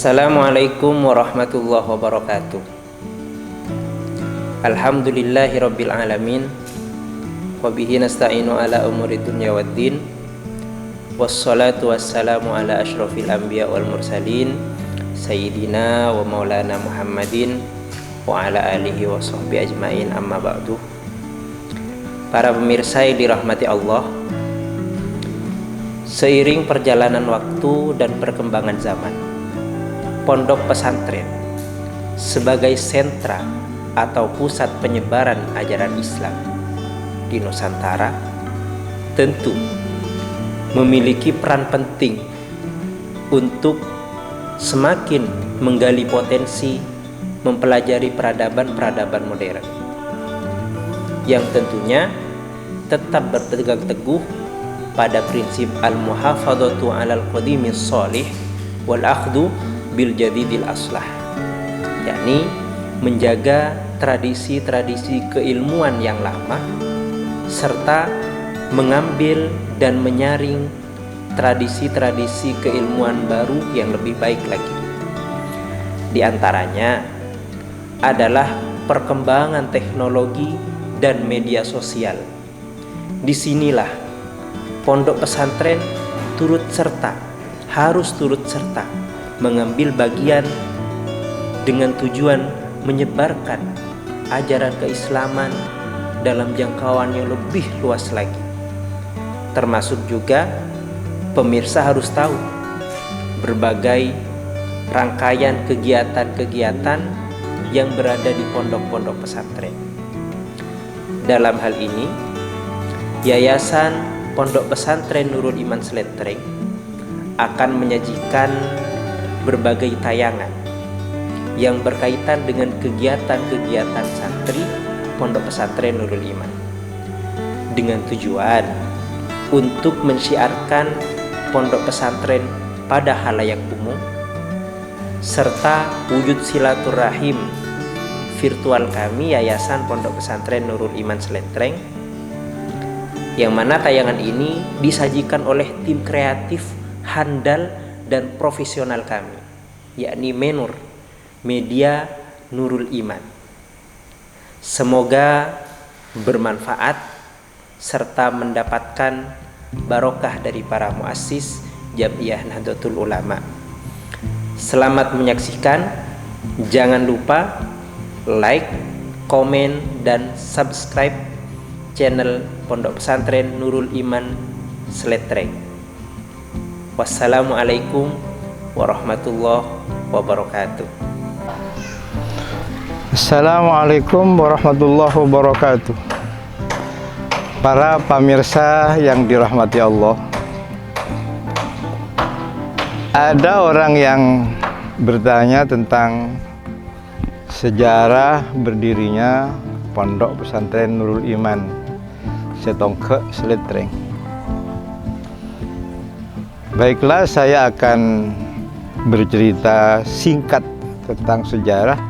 Assalamualaikum warahmatullahi wabarakatuh. Alhamdulillahi rabbil alamin. Wabihi nasta'inu ala umuri dunya waddin. Wassalatu wassalamu ala ashrafil anbiya wal mursalin Sayyidina wa maulana Muhammadin wa ala alihi wa sahbihi ajmain, amma ba'du. Para pemirsa yang dirahmati Allah, seiring perjalanan waktu dan perkembangan zaman, pondok pesantren sebagai sentra atau pusat penyebaran ajaran Islam di Nusantara tentu memiliki peran penting untuk semakin menggali potensi mempelajari peradaban-peradaban modern yang tentunya tetap berpegang teguh pada prinsip al-muhafadzatu 'alal qadimis shalih wal akhdhu bil jadidil aslah, yakni menjaga tradisi-tradisi keilmuan yang lama serta mengambil dan menyaring tradisi-tradisi keilmuan baru yang lebih baik lagi. Di antaranya adalah perkembangan teknologi dan media sosial. Disinilah pondok pesantren harus turut serta mengambil bagian dengan tujuan menyebarkan ajaran keislaman dalam jangkauan yang lebih luas lagi. Termasuk juga pemirsa harus tahu berbagai rangkaian kegiatan-kegiatan yang berada di pondok-pondok pesantren. Dalam hal ini, Yayasan Pondok Pesantren Nurul Iman Slettreng akan menyajikan berbagai tayangan yang berkaitan dengan kegiatan-kegiatan santri Pondok Pesantren Nurul Iman dengan tujuan untuk mensyiarkan pondok pesantren pada halayak umum serta wujud silaturahim virtual kami Yayasan Pondok Pesantren Nurul Iman Slettreng, yang mana tayangan ini disajikan oleh tim kreatif handal dan profesional kami, yakni Menur Media Nurul Iman. Semoga bermanfaat serta mendapatkan barokah dari para muassis Jam'iyah Nahdlatul Ulama. Selamat menyaksikan. Jangan lupa like, komen, dan subscribe channel Pondok Pesantren Nurul Iman Slettreng. Wassalamualaikum warahmatullahi wabarakatuh. Assalamualaikum warahmatullahi wabarakatuh. Para pemirsa yang dirahmati Allah, ada orang yang bertanya tentang sejarah berdirinya Pondok Pesantren Nurul Iman Setongke Slettreng. Baiklah, saya akan bercerita singkat tentang sejarah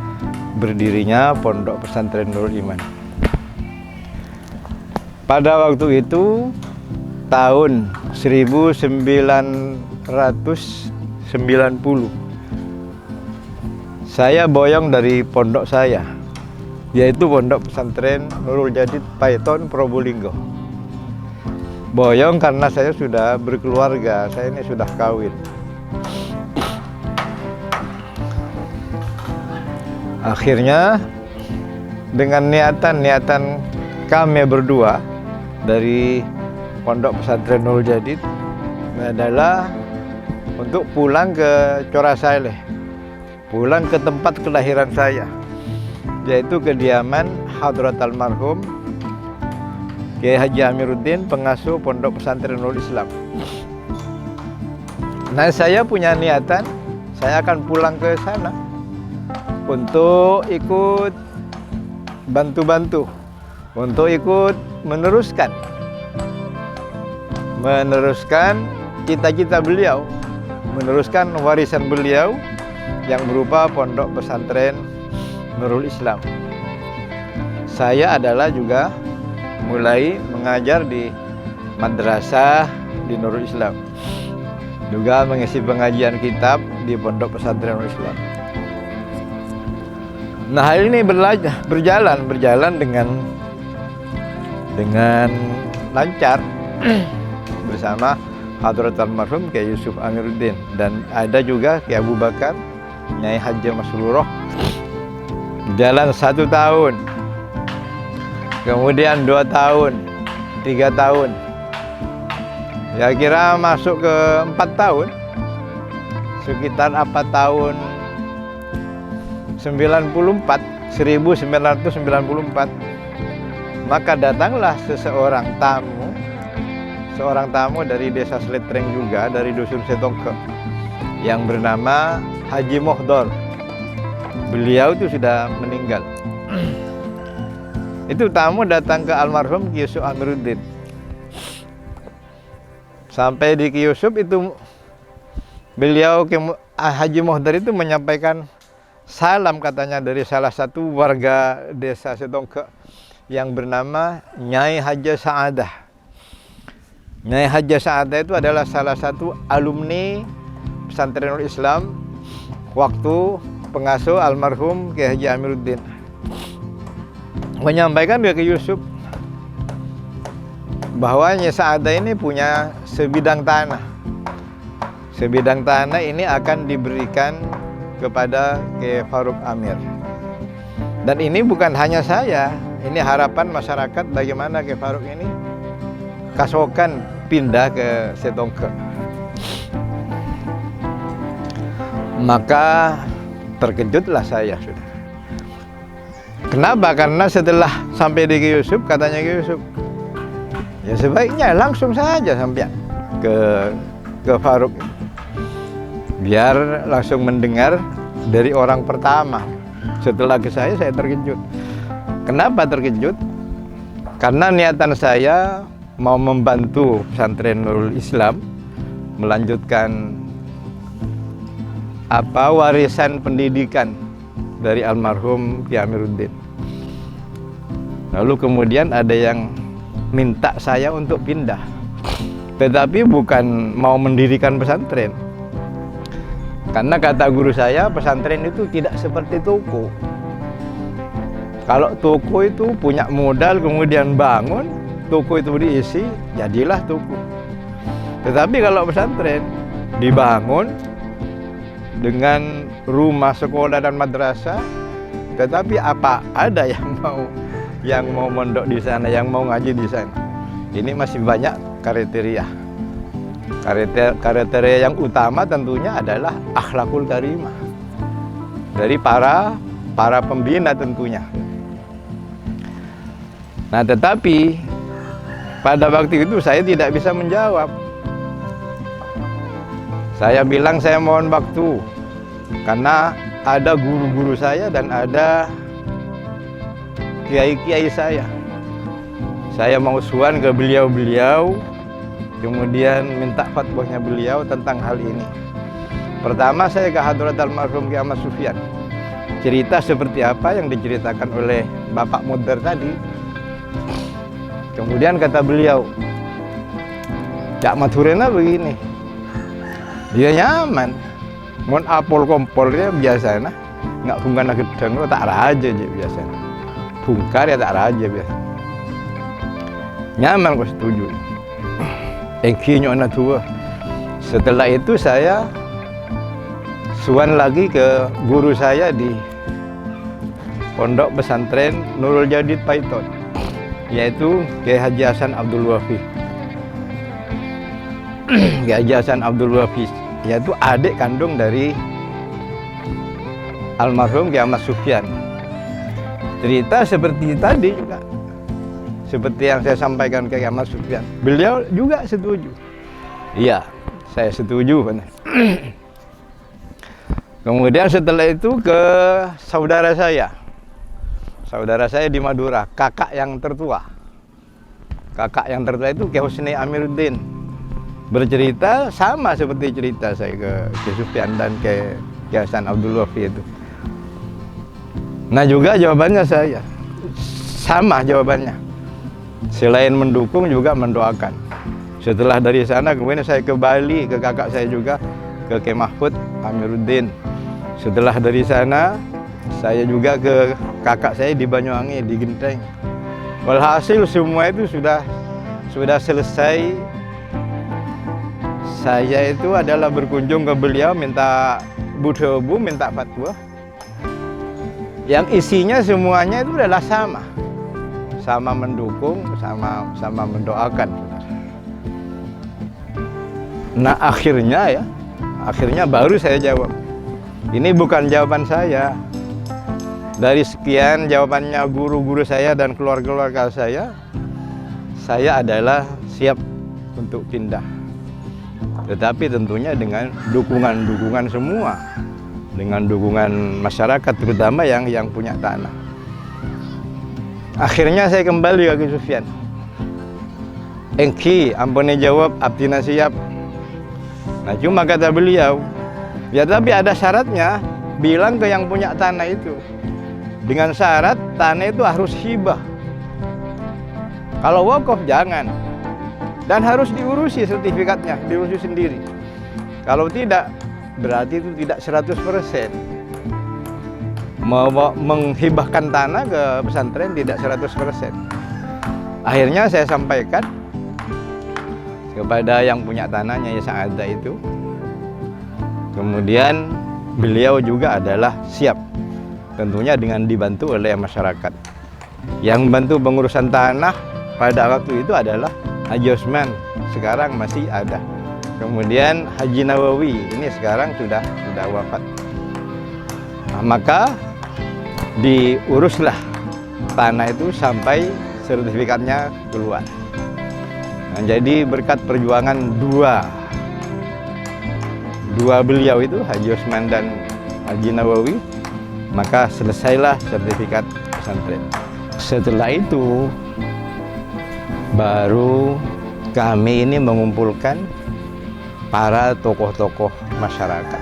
berdirinya Pondok Pesantren Nurul Iman. Pada waktu itu tahun 1990, saya boyong dari pondok saya, yaitu Pondok Pesantren Nurul Jadid Paiton Probolinggo. Boyong karena saya sudah berkeluarga, saya ini sudah kawin. Akhirnya dengan niatan kami berdua dari Pondok Pesantren Nurul Jadid adalah untuk pulang ke Corasaleh, pulang ke tempat kelahiran saya, yaitu kediaman Hadrat Almarhum Kiai Haji Amiruddin, pengasuh Pondok Pesantren Nurul Islam. Nah, saya punya niatan, saya akan pulang ke sana untuk ikut bantu-bantu, untuk ikut meneruskan cita-cita beliau, meneruskan warisan beliau yang berupa Pondok Pesantren Nurul Islam. Saya adalah juga mulai mengajar di madrasah di Nurul Islam. juga mengisi pengajian kitab di Pondok Pesantren Nurul Islam. Nah, hal ini berjalan dengan lancar bersama Hadrat Almarhum Kiai Yusuf Amiruddin, dan ada juga Kiai Abu Bakar, Nyai Haji Masruroh. Jalan 1 tahun, kemudian 2 tahun, 3 tahun, ya kira masuk ke 4 tahun, sekitar apa tahun 1994, maka datanglah seorang tamu dari desa Sletreng juga, dari dusun Setongke, yang bernama Haji Mohdor. Beliau itu sudah meninggal. Itu tamu datang ke almarhum Ki Yusuf Amiruddin. Sampai di Ki Yusuf itu beliau Haji Mohdor itu menyampaikan salam katanya dari salah satu warga desa Setongke yang bernama Nyai Haji Sa'adah. Nyai Haji Sa'adah itu adalah salah satu alumni Pesantren Nurul Islam waktu pengasuh almarhum Kiai Haji Amiruddin. Menyampaikan ke Yusuf bahwa Nyai Sa'adah ini punya sebidang tanah. Sebidang tanah ini akan diberikan kepada Kiai Faruk Amir. Dan ini bukan hanya saya, ini harapan masyarakat bagaimana Kiai Faruk ini kasokan pindah ke Setongke. Maka terkejutlah saya, sudah. Kenapa? Karena setelah sampai di Ki Yusuf, katanya Ki Yusuf, ya sebaiknya langsung saja sampai ke Faruk, biar langsung mendengar dari orang pertama. Setelah ke saya terkejut. Kenapa terkejut? Karena niatan saya mau membantu Pesantren Nurul Islam melanjutkan warisan pendidikan dari almarhum Kiai Amiruddin. Lalu kemudian ada yang minta saya untuk pindah, tetapi bukan mau mendirikan pesantren. Karena kata guru saya, pesantren itu tidak seperti toko. Kalau toko itu punya modal kemudian bangun, toko itu diisi, jadilah toko. Tetapi kalau pesantren dibangun dengan rumah sekolah dan madrasah, tetapi apa ada yang mau mondok di sana, yang mau ngaji di sana. Ini masih banyak kriteria. Kriteria yang utama tentunya adalah akhlakul karimah dari para pembina tentunya. Nah, tetapi pada waktu itu saya tidak bisa menjawab. Saya bilang saya mohon waktu, karena ada guru-guru saya dan ada kiai-kiai saya. Saya mau suan ke beliau-beliau, kemudian minta fatwanya beliau tentang hal ini. Pertama saya ke Hadrat Almarhum Kiai Ahmad Sufyan. Cerita seperti apa yang diceritakan oleh Bapak Mudar tadi. Kemudian kata beliau, Cak Maturena begini, dia nyaman, mon apol kompolnya biasa nah, nggak bungkar gedang lo tak raja aja biasa, bungkar ya tak raja biasa, nyaman kok setuju. Engkinya anak tua. Setelah itu saya suan lagi ke guru saya di Pondok Pesantren Nurul Jadid Paiton, yaitu Kiai Haji Hasan Abdul Wafi. Kiai Haji Hasan Abdul Wafi yaitu adik kandung dari almarhum Kiai Ahmad Sufyan. Cerita seperti tadi juga, seperti yang saya sampaikan ke Kiai Ahmad Sufyan. Beliau juga setuju. Iya, saya setuju. Kemudian setelah itu ke saudara saya. Saudara saya di Madura, kakak yang tertua. Kakak yang tertua itu Kiai Husni Amiruddin. Bercerita sama seperti cerita saya ke Kiai Sufyan dan Kiai Hasan Abdul Wafi itu. Nah juga jawabannya saya sama jawabannya. Selain mendukung juga mendoakan. Setelah dari sana kemudian saya ke Bali, ke kakak saya juga, ke K. Mahfud Amiruddin. Setelah dari sana saya juga ke kakak saya di Banyuwangi, di Genteng. Walhasil semua itu sudah selesai. Saya itu adalah berkunjung ke beliau minta budebu, minta fatwa. Yang isinya semuanya itu adalah sama mendukung, sama mendoakan. Nah akhirnya baru saya jawab. Ini bukan jawaban saya. Dari sekian jawabannya guru-guru saya dan keluarga-keluarga saya adalah siap untuk pindah. Tetapi tentunya dengan dukungan semua. Dengan dukungan masyarakat, terutama yang punya tanah. Akhirnya saya kembali ke Ki Sufyan. Engki, ampuni jawab, abdina siap. Nah cuma kata beliau, ya tapi ada syaratnya, bilang ke yang punya tanah itu. Dengan syarat tanah itu harus hibah. Kalau wakaf jangan. Dan harus diurusi sertifikatnya, diurusi sendiri. Kalau tidak, berarti itu tidak 100%. Menghibahkan tanah ke pesantren tidak 100%. Akhirnya saya sampaikan kepada yang punya tanahnya, ya Sa'ada itu. Kemudian beliau juga adalah siap, tentunya dengan dibantu oleh masyarakat. Yang membantu pengurusan tanah pada waktu itu adalah Haji Osman, sekarang masih ada. Kemudian Haji Nawawi, ini sekarang sudah wafat. Nah, maka diuruslah tanah itu sampai sertifikatnya keluar. Nah, jadi berkat perjuangan dua beliau itu, Haji Osman dan Haji Nawawi, maka selesailah sertifikat pesantren. Setelah itu baru kami ini mengumpulkan para tokoh-tokoh masyarakat,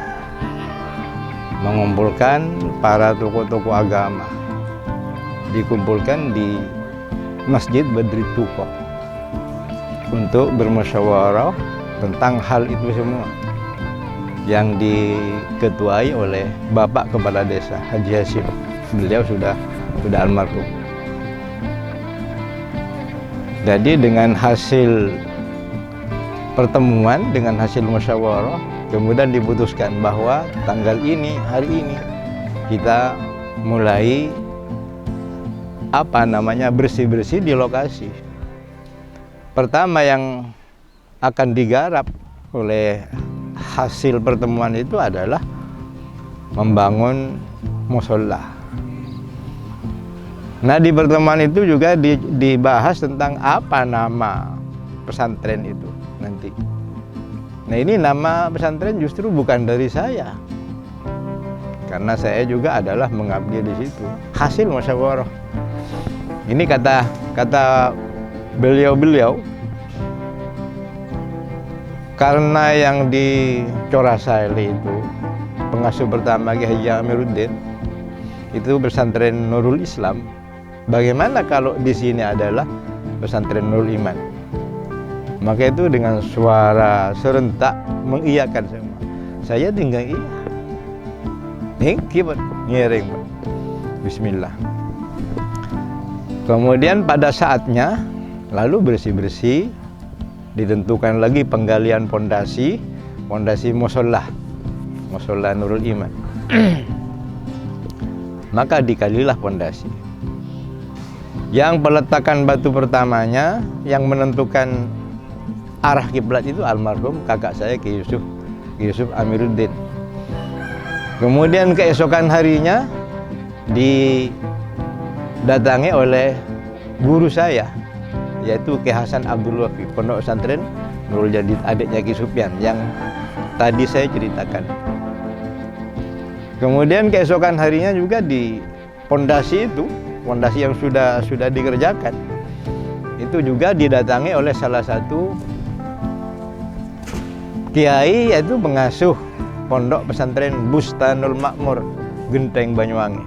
mengumpulkan para tokoh-tokoh agama, dikumpulkan di Masjid Badri Tukoh untuk bermusyawarah tentang hal itu semua, yang diketuai oleh Bapak Kepala Desa Haji Hashim. Beliau sudah almarhum. Jadi dengan hasil pertemuan, dengan hasil musyawarah, kemudian diputuskan bahwa tanggal ini, hari ini kita mulai bersih-bersih di lokasi. Pertama yang akan digarap oleh hasil pertemuan itu adalah membangun musholla. Nah di pertemuan itu juga dibahas tentang apa nama pesantren itu nanti. Nah ini nama pesantren justru bukan dari saya, karena saya juga adalah mengabdi di situ. Hasil musyawarah. Ini kata beliau-beliau, karena yang di Corasali itu pengasuh pertama Haji Amiruddin itu pesantren Nurul Islam. Bagaimana kalau di sini adalah pesantren Nurul Iman? Maka itu dengan suara serentak mengiyakan semua. Saya tinggal iya. Kibat ngiring. Bismillah. Kemudian pada saatnya lalu bersih-bersih, ditentukan lagi penggalian pondasi musholla Nurul Iman. Maka dikalilah pondasi. Yang peletakan batu pertamanya, yang menentukan arah kiblat itu almarhum kakak saya Ki Yusuf Amiruddin. Kemudian keesokan harinya didatangi oleh guru saya, yaitu Ki Hasan Abdul Wafi, pondok pesantren Nurul Jadid, adiknya Ki Sufyan yang tadi saya ceritakan. Kemudian keesokan harinya juga di pondasi yang sudah dikerjakan, itu juga didatangi oleh salah satu kiai, yaitu pengasuh pondok pesantren Bustanul Makmur Genteng Banyuwangi.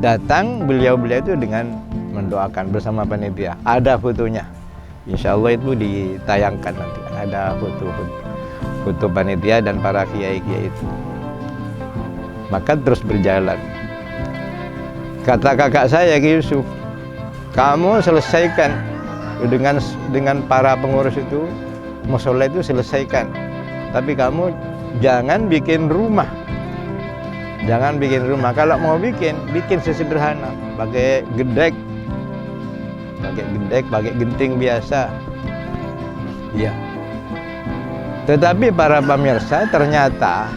Datang beliau itu dengan mendoakan bersama panitia. Ada fotonya. Insya Allah itu ditayangkan nanti. Ada foto panitia dan para kiai-kiai itu. Maka terus berjalan. Kata kakak saya Ki Yusuf, kamu selesaikan dengan para pengurus itu, musola itu selesaikan. Tapi kamu jangan bikin rumah. Jangan bikin rumah. Kalau mau bikin sesederhana. Pakai gedek, pakai genting biasa. Ya. Tetapi para pemirsa ternyata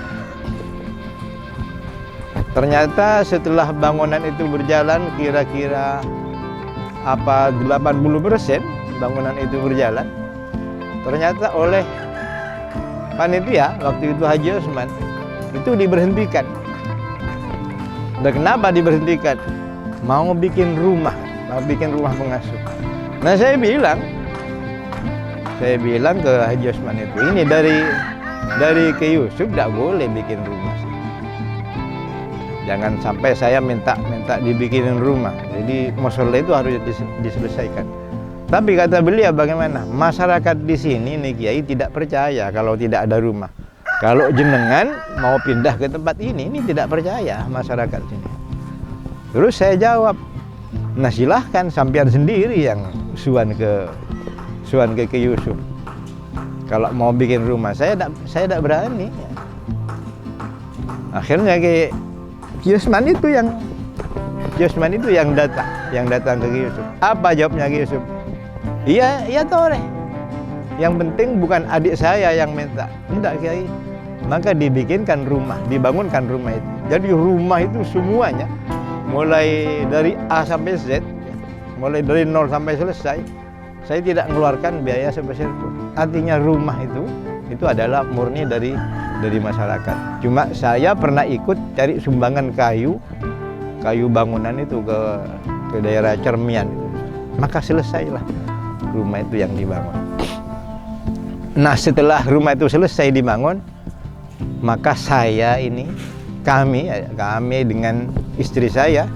setelah bangunan itu berjalan kira-kira 80% bangunan itu berjalan, ternyata oleh panitia waktu itu Haji Osman itu diberhentikan. Dan kenapa diberhentikan? Mau bikin rumah pengasuh. Nah saya bilang ke Haji Osman itu, ini dari Ki Yusuf tidak boleh bikin rumah sih. Jangan sampai saya minta dibikinin rumah. Jadi musola itu harus diselesaikan. Tapi kata beliau bagaimana? Masyarakat di sini nih Kiai tidak percaya kalau tidak ada rumah. Kalau jenengan mau pindah ke tempat ini tidak percaya masyarakat sini. Terus saya jawab, nah silahkan sampean sendiri yang suan ke Ki Yusuf. Kalau mau bikin rumah saya tidak berani. Akhirnya Ki Yusman itu yang datang ke Ki Yusuf. Apa jawabnya Ki Yusuf? Iya tore. Yang penting bukan adik saya yang minta. Enggak Kiai. Maka dibangunkan rumah itu. Jadi rumah itu semuanya mulai dari A sampai Z, mulai dari 0 sampai selesai, saya tidak mengeluarkan biaya sebesar pun. Artinya rumah itu adalah murni dari masyarakat. Cuma saya pernah ikut cari sumbangan kayu bangunan itu ke daerah Cermian itu. Maka selesailah rumah itu yang dibangun. Nah setelah rumah itu selesai dibangun, maka kami dengan istri saya,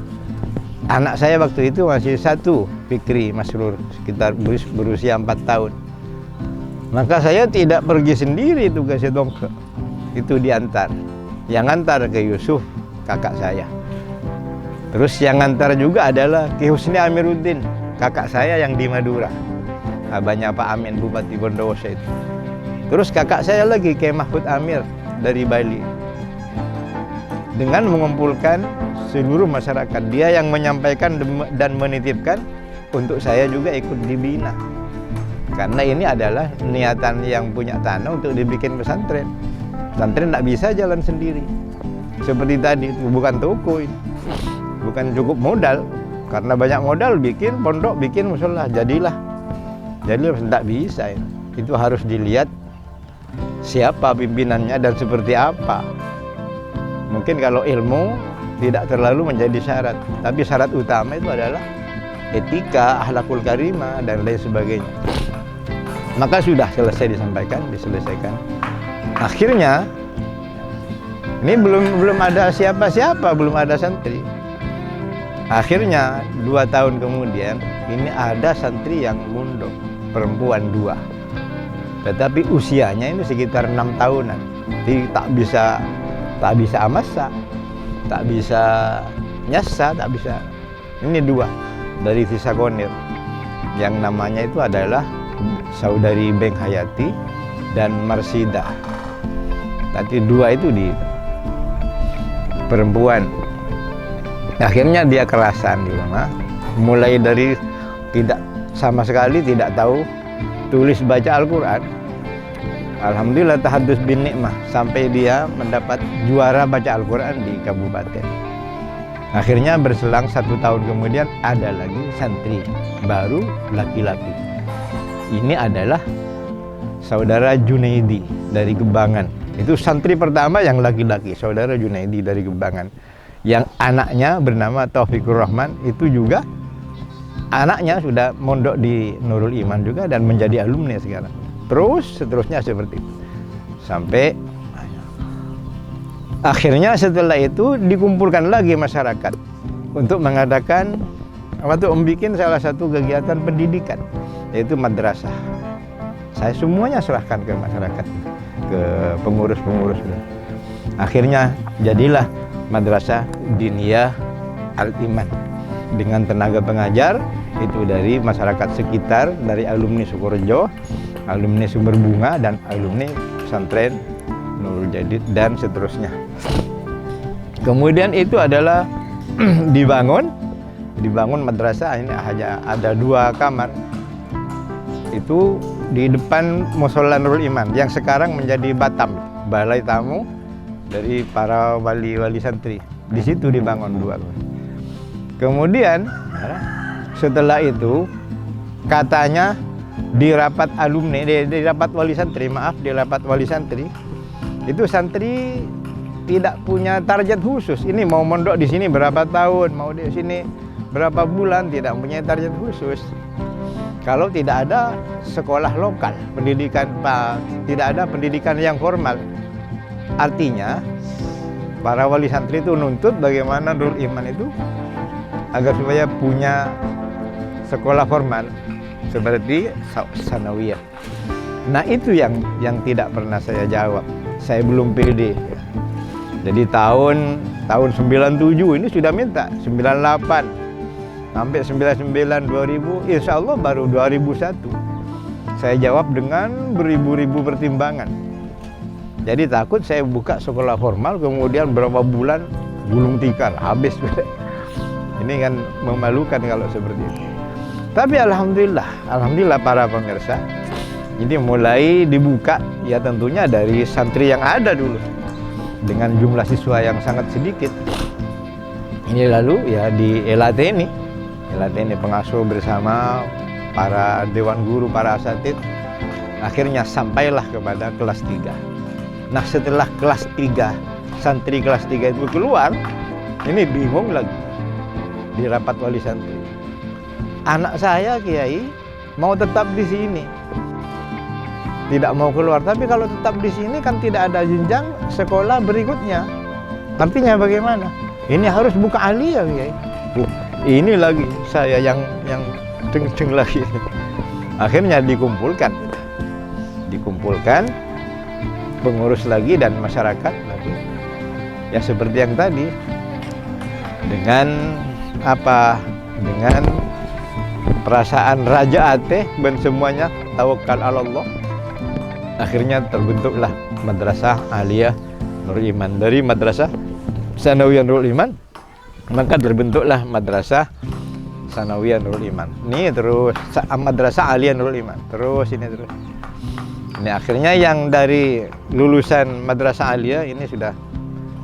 anak saya waktu itu masih 1, Fikri Masrur, sekitar berusia 4 tahun. Maka saya tidak pergi sendiri itu ke Setongke, itu diantar. Yang antar ke Yusuf, kakak saya. Terus yang antar juga adalah Ki Husni Amiruddin, kakak saya yang di Madura, abahnya Pak Amin, Bupati Bondowoso itu. Terus kakak saya lagi Ki Mahfud Amir dari Bali. Dengan mengumpulkan seluruh masyarakat, dia yang menyampaikan dan menitipkan untuk saya juga ikut dibina. Karena ini adalah niatan yang punya tanah untuk dibikin pesantren. Pesantren tidak bisa jalan sendiri. Seperti tadi, bukan toko ini. Bukan cukup modal. Karena banyak modal bikin pondok, bikin musola. Jadilah tidak bisa. Itu harus dilihat siapa pimpinannya dan seperti apa. Mungkin kalau ilmu tidak terlalu menjadi syarat, tapi syarat utama itu adalah etika, akhlakul karimah dan lain sebagainya. Maka sudah diselesaikan. Akhirnya ini belum ada siapa-siapa, belum ada santri. Akhirnya 2 tahun kemudian ini ada santri yang mondok, perempuan 2. Tetapi usianya ini sekitar 6 tahunan. Jadi tak bisa amasa, tak bisa nyasa, tak bisa. Ini 2 dari Tisakonir. Yang namanya itu adalah saudari Beng Hayati dan Marsida. Tapi 2 itu di perempuan. Akhirnya dia kerasan di rumah. Mulai dari sama sekali tidak tahu tulis baca Al-Quran. Alhamdulillah tahadus bin nikmah sampai dia mendapat juara baca Al-Quran di kabupaten. Akhirnya berselang 1 tahun kemudian ada lagi santri baru laki-laki. Ini adalah saudara Junaidi dari Gembangan. Itu santri pertama yang laki-laki, saudara Junaidi dari Gembangan. Yang anaknya bernama Taufikur Rahman, itu juga anaknya sudah mondok di Nurul Iman juga dan menjadi alumni sekarang. Terus seterusnya seperti itu. Sampai akhirnya setelah itu dikumpulkan lagi masyarakat untuk mengadakan membuat salah satu kegiatan pendidikan. yaitu madrasah. Saya semuanya serahkan ke masyarakat, ke pengurus-pengurus. Akhirnya jadilah Madrasah Diniyah Al-Iman dengan tenaga pengajar itu dari masyarakat sekitar, dari alumni Sukorejo, alumni Sumberbunga, dan alumni pesantren Nurul Jadid dan seterusnya. Kemudian itu adalah dibangun madrasah ini hanya ada 2 kamar. Itu di depan Mushola Nurul Iman yang sekarang menjadi Batam, balai tamu dari para wali-wali santri. Di situ dibangun 2. Kemudian setelah itu katanya di rapat alumni, di rapat wali santri, di rapat wali santri itu santri tidak punya target khusus. Ini mau mondok di sini berapa tahun, mau di sini berapa bulan, tidak punya target khusus. Kalau tidak ada sekolah lokal, tidak ada pendidikan yang formal. Artinya para wali santri itu nuntut bagaimana Nurul Iman itu agar supaya punya sekolah formal seperti sanawiyah. Nah itu yang tidak pernah saya jawab. Saya belum pede. Jadi tahun 97 ini sudah minta 98 sampai 99 2000, insya Allah baru 2001 saya jawab dengan beribu-ribu pertimbangan. Jadi takut saya buka sekolah formal kemudian berapa bulan gulung tikar habis. Ini kan memalukan kalau seperti itu. Tapi alhamdulillah para pemirsa, ini mulai dibuka ya tentunya dari santri yang ada dulu dengan jumlah siswa yang sangat sedikit. Ini lalu ya di LAT ini pengasuh bersama para dewan guru, para asatid, akhirnya sampailah kepada kelas 3. Nah setelah kelas 3, santri kelas 3 itu keluar, ini bingung lagi di rapat wali santri. Anak saya Kiai mau tetap di sini, tidak mau keluar. Tapi kalau tetap di sini kan tidak ada jenjang sekolah berikutnya. Artinya bagaimana? Ini harus buka aliyah Kiai. Ini lagi saya yang ceng lagi. Akhirnya dikumpulkan pengurus lagi dan masyarakat lagi. Ya seperti yang tadi, dengan perasaan raja ateh dan semuanya tawakal Allah. Akhirnya terbentuklah Madrasah Aliyah Nurul Iman. Dari Madrasah Sanawiyah Nurul Iman, maka terbentuklah Madrasah Sanawiyah Nurul Iman. Ini terus Madrasah Aliyah Nurul Iman. Terus. Ini akhirnya yang dari lulusan Madrasah Aliyah ini sudah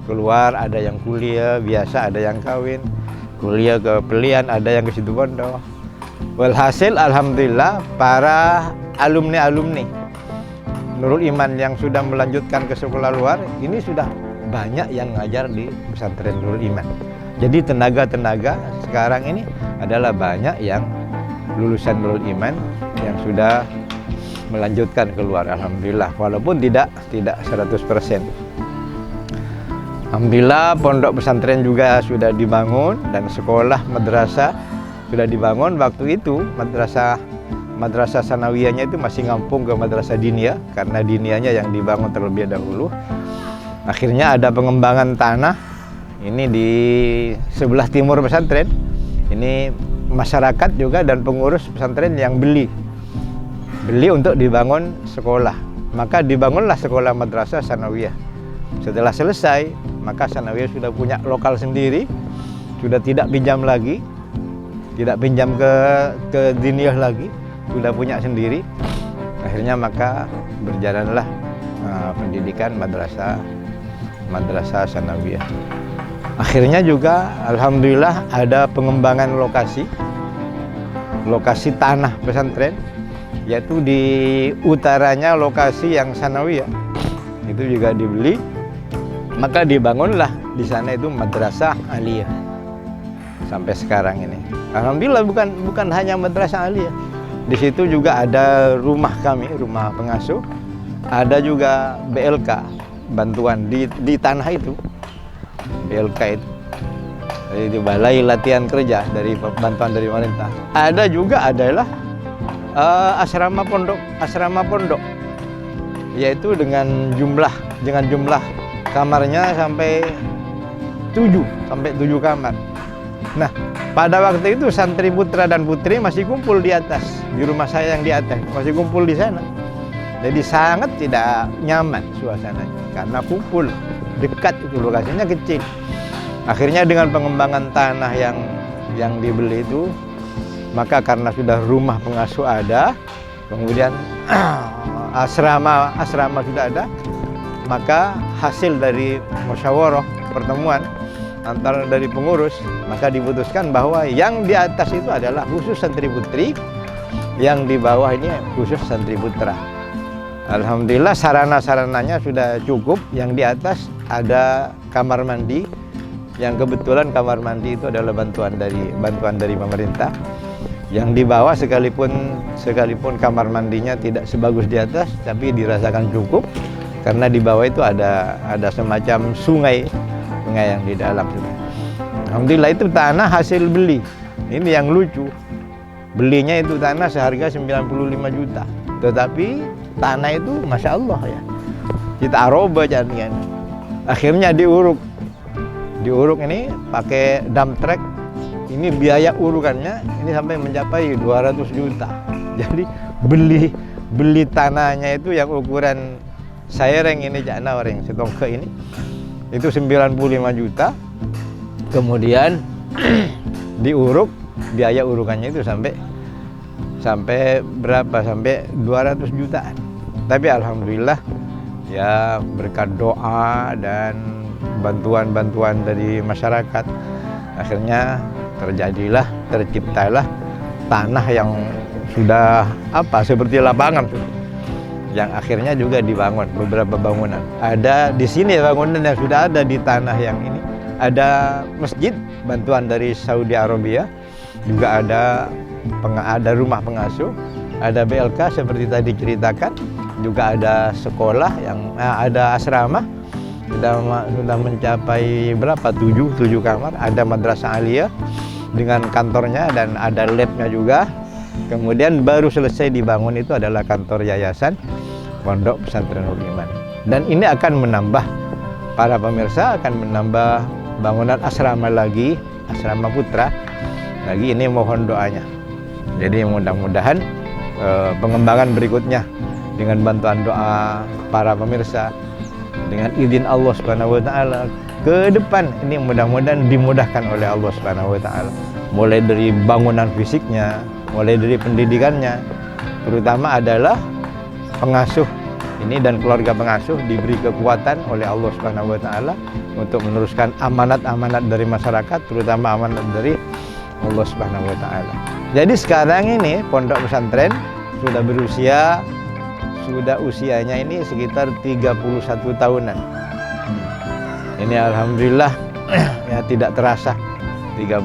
keluar, ada yang kuliah biasa, ada yang kawin, kuliah ke Pelian, ada yang ke Situbondo. Walhasil alhamdulillah para alumni Nurul Iman yang sudah melanjutkan ke sekolah luar ini sudah banyak yang ngajar di pesantren Nurul Iman. Jadi tenaga-tenaga sekarang ini adalah banyak yang lulusan Nurul Iman yang sudah melanjutkan keluar, alhamdulillah, walaupun tidak 100%. Alhamdulillah pondok pesantren juga sudah dibangun dan sekolah madrasah sudah dibangun. Waktu itu madrasah sanawiyahnya itu masih ngampung ke madrasah diniyah karena diniyahnya yang dibangun terlebih dahulu. Akhirnya ada pengembangan tanah ini di sebelah timur pesantren. Ini masyarakat juga dan pengurus pesantren yang beli untuk dibangun sekolah. Maka dibangunlah sekolah madrasah sanawiyah. Setelah selesai, maka sanawiyah sudah punya lokal sendiri, sudah tidak pinjam lagi, tidak pinjam ke diniyah lagi, sudah punya sendiri. Akhirnya maka berjalanlah pendidikan madrasah sanawiyah. Akhirnya juga alhamdulillah ada pengembangan lokasi tanah pesantren, yaitu di utaranya lokasi yang sanawiyah itu juga dibeli, maka dibangunlah di sana itu Madrasah Aliyah sampai sekarang ini. Alhamdulillah bukan hanya Madrasah Aliyah, di situ juga ada rumah kami, rumah pengasuh, ada juga BLK bantuan di tanah itu, BLK itu. Jadi balai latihan kerja dari bantuan dari pemerintah. Ada juga adalah asrama pondok, yaitu dengan jumlah kamarnya sampai 7 kamar. Nah, pada waktu itu santri putra dan putri masih kumpul di atas, di rumah saya yang di atas, masih kumpul di sana. Jadi sangat tidak nyaman suasananya karena kumpul dekat, itu lokasinya kecil. Akhirnya dengan pengembangan tanah yang dibeli itu, maka karena sudah rumah pengasuh ada, kemudian asrama sudah ada, maka hasil dari musyawarah pertemuan antara dari pengurus, maka diputuskan bahwa yang di atas itu adalah khusus santri putri, yang di bawah ini khusus santri putra. Alhamdulillah sarana-sarananya sudah cukup. Yang di atas ada kamar mandi, yang kebetulan kamar mandi itu adalah bantuan dari pemerintah. Yang di bawah sekalipun kamar mandinya tidak sebagus di atas, tapi dirasakan cukup karena di bawah itu ada semacam sungai yang di dalam. Alhamdulillah itu tanah hasil beli. Ini yang lucu, belinya itu tanah seharga 95 juta, tetapi tanah itu Masya Allah ya, kita aroba jadinya. Akhirnya diuruk ini pakai dump truck. Ini biaya urukannya ini sampai mencapai 200 juta. Jadi beli tanahnya itu yang ukuran saireng ini, jana orang setongke ini, itu 95 juta. Kemudian diuruk, biaya urukannya itu sampai berapa? Sampai 200 jutaan. Tapi alhamdulillah ya, berkat doa dan bantuan dari masyarakat, akhirnya terciptalah tanah yang sudah seperti lapangan, yang akhirnya juga dibangun beberapa bangunan. Ada di sini bangunan yang sudah ada di tanah yang ini, ada masjid bantuan dari Saudi Arabia, juga ada rumah pengasuh, ada BLK seperti tadi ceritakan, juga ada sekolah ada asrama, sudah mencapai berapa? 7 kamar, ada madrasah aliyah dengan kantornya dan ada labnya juga. Kemudian baru selesai dibangun itu adalah kantor yayasan Pondok Pesantren Nurul Iman. Dan ini akan menambah, para pemirsa, akan menambah bangunan asrama lagi, asrama putra lagi. Ini mohon doanya. Jadi mudah-mudahan pengembangan berikutnya dengan bantuan doa para pemirsa, dengan izin Allah Subhanahu wa taala, ke depan ini mudah-mudahan dimudahkan oleh Allah Subhanahu wa taala. Mulai dari bangunan fisiknya, mulai dari pendidikannya, terutama adalah pengasuh ini dan keluarga pengasuh diberi kekuatan oleh Allah Subhanahu wa taala untuk meneruskan amanat-amanat dari masyarakat, terutama amanat dari Allah Subhanahu wa taala. Jadi sekarang ini pondok pesantren sudah usianya ini sekitar 31 tahunan. Ini alhamdulillah ya, tidak terasa 31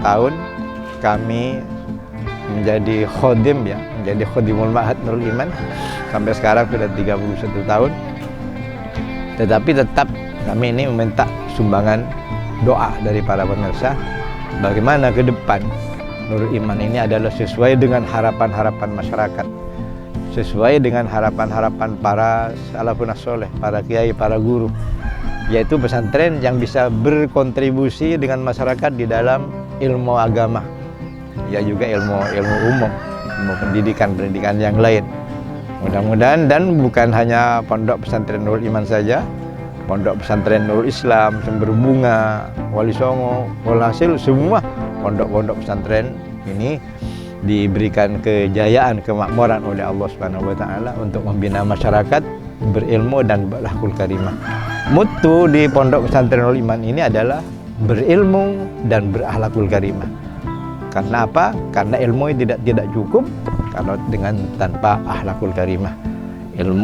tahun kami menjadi khodim ya, menjadi khodimul ma'had Nurul Iman. Sampai sekarang sudah 31 tahun. Tetapi tetap kami ini meminta sumbangan doa dari para pemirsa, bagaimana ke depan Nurul Iman ini adalah sesuai dengan harapan-harapan masyarakat, sesuai dengan harapan-harapan para salafun soleh, para kiai, para guru, yaitu pesantren yang bisa berkontribusi dengan masyarakat di dalam ilmu agama, ya juga ilmu umum, ilmu pendidikan yang lain. Mudah-mudahan, dan bukan hanya pondok pesantren Nurul Iman saja, pondok pesantren Nurul Islam, Sumber Bunga, Wali Songo, walhasil semua pondok-pondok pesantren ini diberikan kejayaan, kemakmuran oleh Allah Subhanahu wa taala untuk membina masyarakat berilmu dan berakhlakul karimah. Mutu di pondok pesantren Nurul Iman ini adalah berilmu dan berakhlakul karimah. Karena apa? Karena ilmu tidak cukup kalau tanpa akhlakul karimah.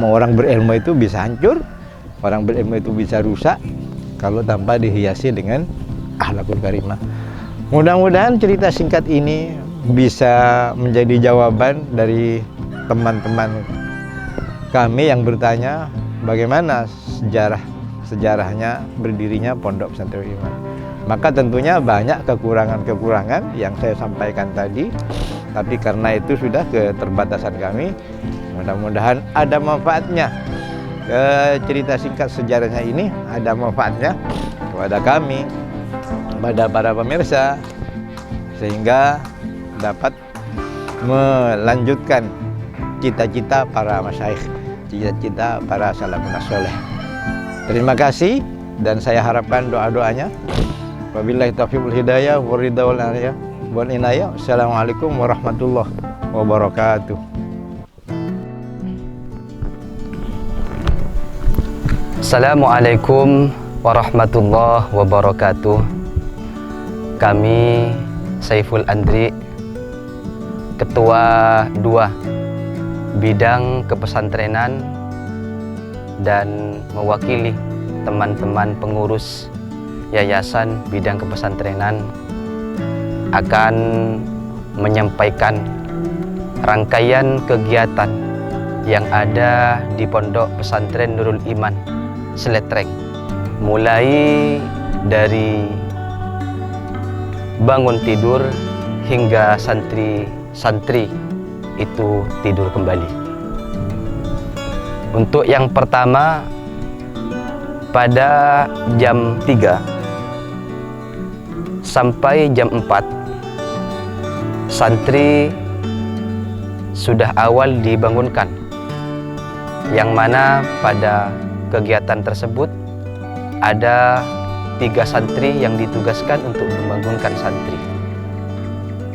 Orang berilmu itu bisa hancur, orang berilmu itu bisa rusak kalau tanpa dihiasi dengan akhlakul karimah. Mudah-mudahan cerita singkat ini bisa menjadi jawaban dari teman-teman kami yang bertanya bagaimana sejarahnya berdirinya Pondok Pesantren Nurul Iman. Maka tentunya banyak kekurangan-kekurangan yang saya sampaikan tadi, Tapi karena itu sudah keterbatasan kami, mudah-mudahan ada manfaatnya. Cerita singkat sejarahnya ini ada manfaatnya kepada kami, kepada para pemirsa, sehingga dapat melanjutkan cita-cita para masyayikh, cita-cita para salafun soleh. Terima kasih dan saya harapkan doa-doanya. Wabillahi taufiq wal hidayah wa ridha wal inayah. Assalamualaikum warahmatullahi wabarakatuh. Assalamualaikum warahmatullahi wabarakatuh. Kami Saiful Andri, Ketua 2 Bidang Kepesantrenan dan mewakili teman-teman pengurus Yayasan Bidang Kepesantrenan, akan menyampaikan rangkaian kegiatan yang ada di Pondok Pesantren Nurul Iman Seletreng, mulai dari bangun tidur hingga santri-santri itu tidur kembali. Untuk yang pertama, pada jam 3 sampai jam 4 santri sudah awal dibangunkan, yang mana pada kegiatan tersebut ada 3 santri yang ditugaskan untuk membangunkan santri,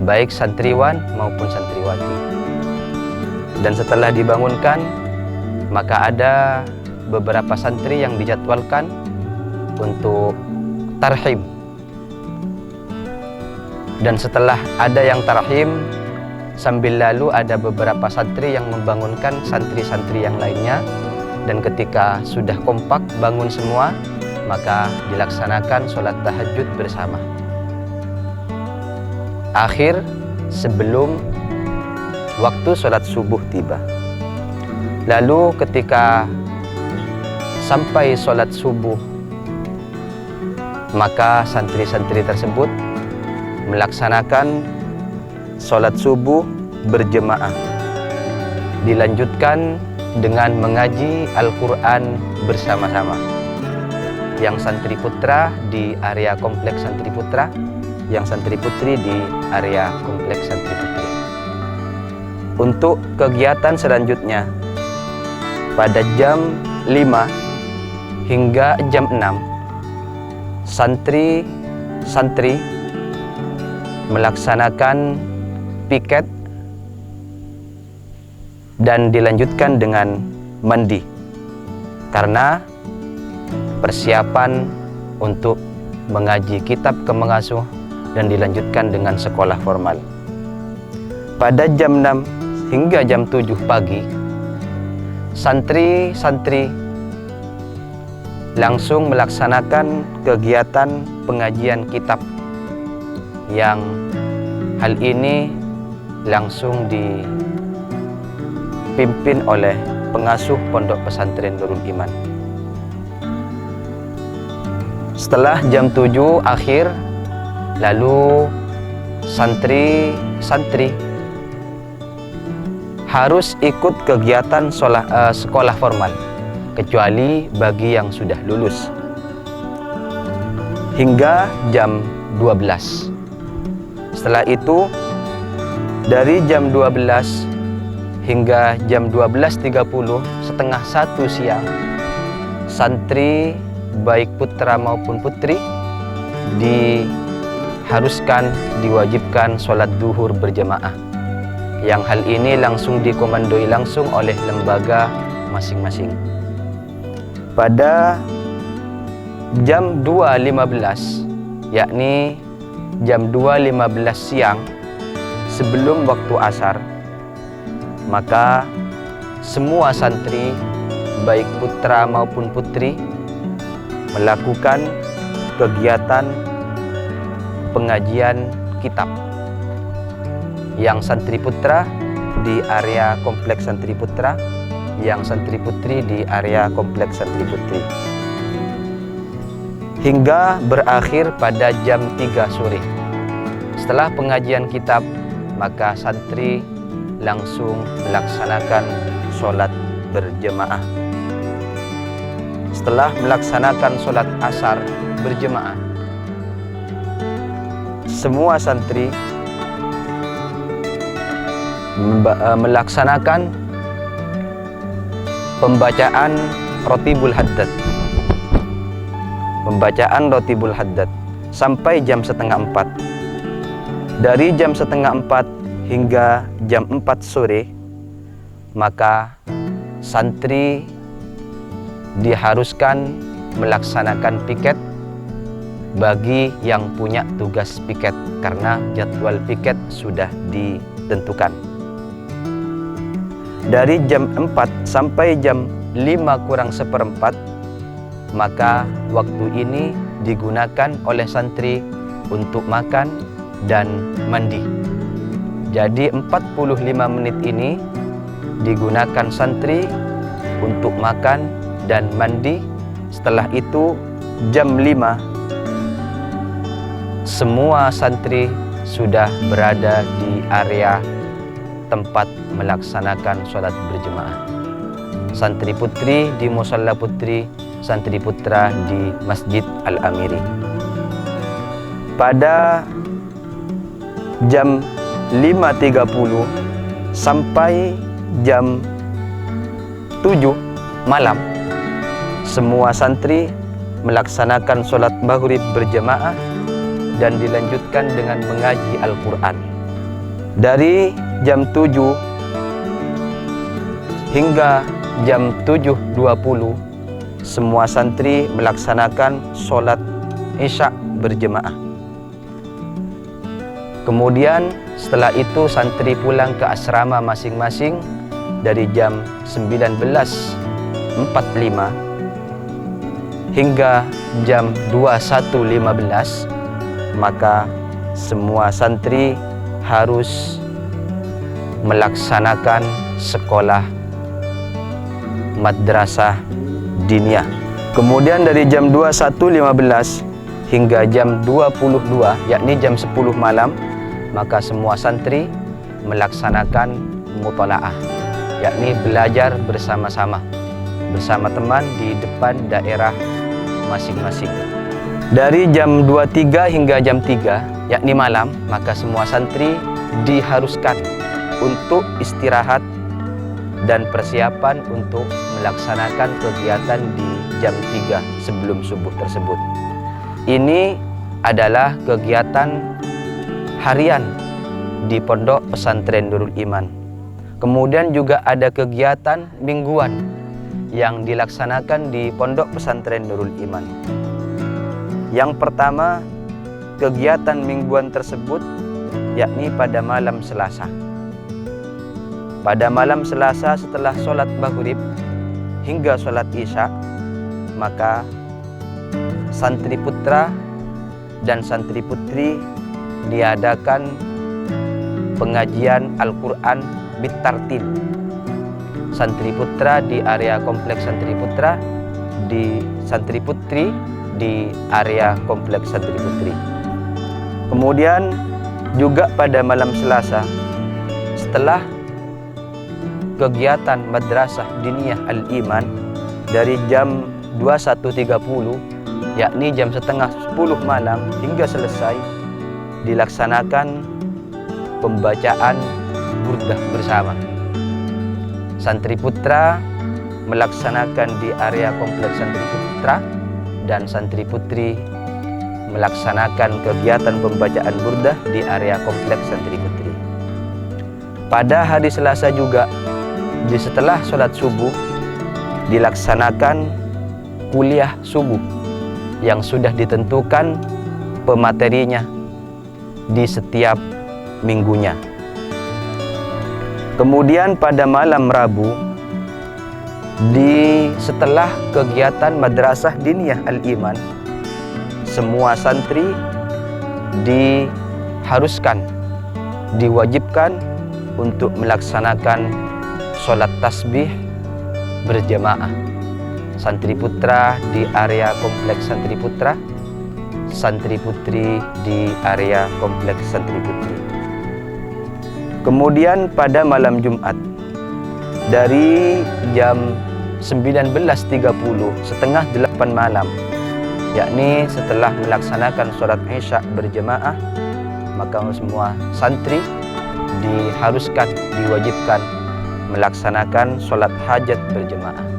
baik santriwan maupun santriwati. Dan setelah dibangunkan, maka ada beberapa santri yang dijadwalkan untuk tarhim. Dan setelah ada yang tarhim, sambil lalu ada beberapa santri yang membangunkan santri-santri yang lainnya. Dan ketika sudah kompak bangun semua, maka dilaksanakan sholat tahajud bersama. Akhir sebelum waktu sholat subuh tiba. Lalu ketika sampai sholat subuh, maka santri-santri tersebut melaksanakan sholat subuh berjemaah. Dilanjutkan dengan mengaji Al-Quran bersama-sama. Yang santri putra di area kompleks santri putra, yang santri putri di area kompleks santri putri. Untuk kegiatan selanjutnya, pada jam 5 hingga jam 6, santri-santri melaksanakan piket dan dilanjutkan dengan mandi, karena persiapan untuk mengaji kitab kemengasuh dan dilanjutkan dengan sekolah formal. Pada jam 6 hingga jam 7 pagi, santri-santri langsung melaksanakan kegiatan pengajian kitab, yang hal ini langsung dipimpin oleh pengasuh Pondok Pesantren Nurul Iman. Setelah jam 7 akhir, lalu santri-santri harus ikut kegiatan sekolah formal, kecuali bagi yang sudah lulus, hingga jam 12. Setelah itu, dari jam 12 hingga jam 12.30, setengah 1 siang, santri baik putra maupun putri diwajibkan sholat duhur berjamaah, yang hal ini langsung dikomandoi langsung oleh lembaga masing-masing. Pada jam 2.15, yakni jam 2.15 siang sebelum waktu asar, maka semua santri baik putra maupun putri melakukan kegiatan pengajian kitab. Yang santri putra di area kompleks santri putra, yang santri putri di area kompleks santri putri, hingga berakhir pada jam 3 sore. Setelah pengajian kitab, maka santri langsung melaksanakan sholat berjemaah. Setelah melaksanakan sholat asar berjemaah, semua santri melaksanakan pembacaan Rotibul Haddad. Pembacaan Rotibul Haddad sampai jam 3:30. Dari jam 3:30 hingga jam 4 sore, maka santri diharuskan melaksanakan piket bagi yang punya tugas piket, karena jadwal piket sudah ditentukan. Dari jam 4 sampai jam 5:45, maka waktu ini digunakan oleh santri untuk makan dan mandi. Jadi 45 menit ini digunakan santri untuk makan dan mandi. Setelah itu jam 5 semua santri sudah berada di area tempat melaksanakan sholat berjemaah. Santri putri di Musalla Putri, santri putra di Masjid Al-Amiri. Pada jam 5.30 sampai jam 7 malam, semua santri melaksanakan sholat maghrib berjemaah dan dilanjutkan dengan mengaji Al-Quran. Dari jam 7 hingga jam 7.20, semua santri melaksanakan sholat Isya berjemaah. Kemudian setelah itu santri pulang ke asrama masing-masing dari jam 19.45 hingga jam 21.15, maka semua santri harus melaksanakan sekolah madrasah diniyah. Kemudian dari jam 21.15 hingga jam 22, yakni jam 10 malam, maka semua santri melaksanakan mutalaah, yakni belajar bersama-sama bersama teman di depan daerah masing-masing. Dari jam 23 hingga jam 3, yakni malam, maka semua santri diharuskan untuk istirahat dan persiapan untuk melaksanakan kegiatan di jam 3 sebelum subuh tersebut. Ini adalah kegiatan harian di Pondok Pesantren Nurul Iman. Kemudian juga ada kegiatan mingguan yang dilaksanakan di Pondok Pesantren Nurul Iman. Yang pertama, kegiatan mingguan tersebut yakni pada malam Selasa. Pada malam Selasa setelah sholat maghrib hingga sholat Isya, maka santri putra dan santri putri diadakan pengajian Al-Quran bitartil. Santri putra di area kompleks santri putra, di santri putri di area kompleks santri putri. Kemudian juga pada malam Selasa setelah kegiatan Madrasah Diniyah Al-Iman dari jam 21.30, yakni jam setengah 10 malam hingga selesai, dilaksanakan pembacaan burdah bersama. Santri putra melaksanakan di area kompleks santri putra dan santri putri melaksanakan kegiatan pembacaan burdah di area kompleks santri putri. Pada hari Selasa juga, setelah sholat subuh, dilaksanakan kuliah subuh yang sudah ditentukan pematerinya di setiap minggunya. Kemudian pada malam Rabu, setelah kegiatan Madrasah Diniyah Al-Iman, semua santri diharuskan, diwajibkan untuk melaksanakan sholat tasbih berjamaah. Santri putra di area kompleks santri putra, santri putri di area kompleks santri putri. Kemudian pada malam Jumat dari jam 19.30 setengah 8 malam, yakni setelah melaksanakan sholat Isya berjemaah, maka semua santri diwajibkan melaksanakan sholat hajat berjemaah.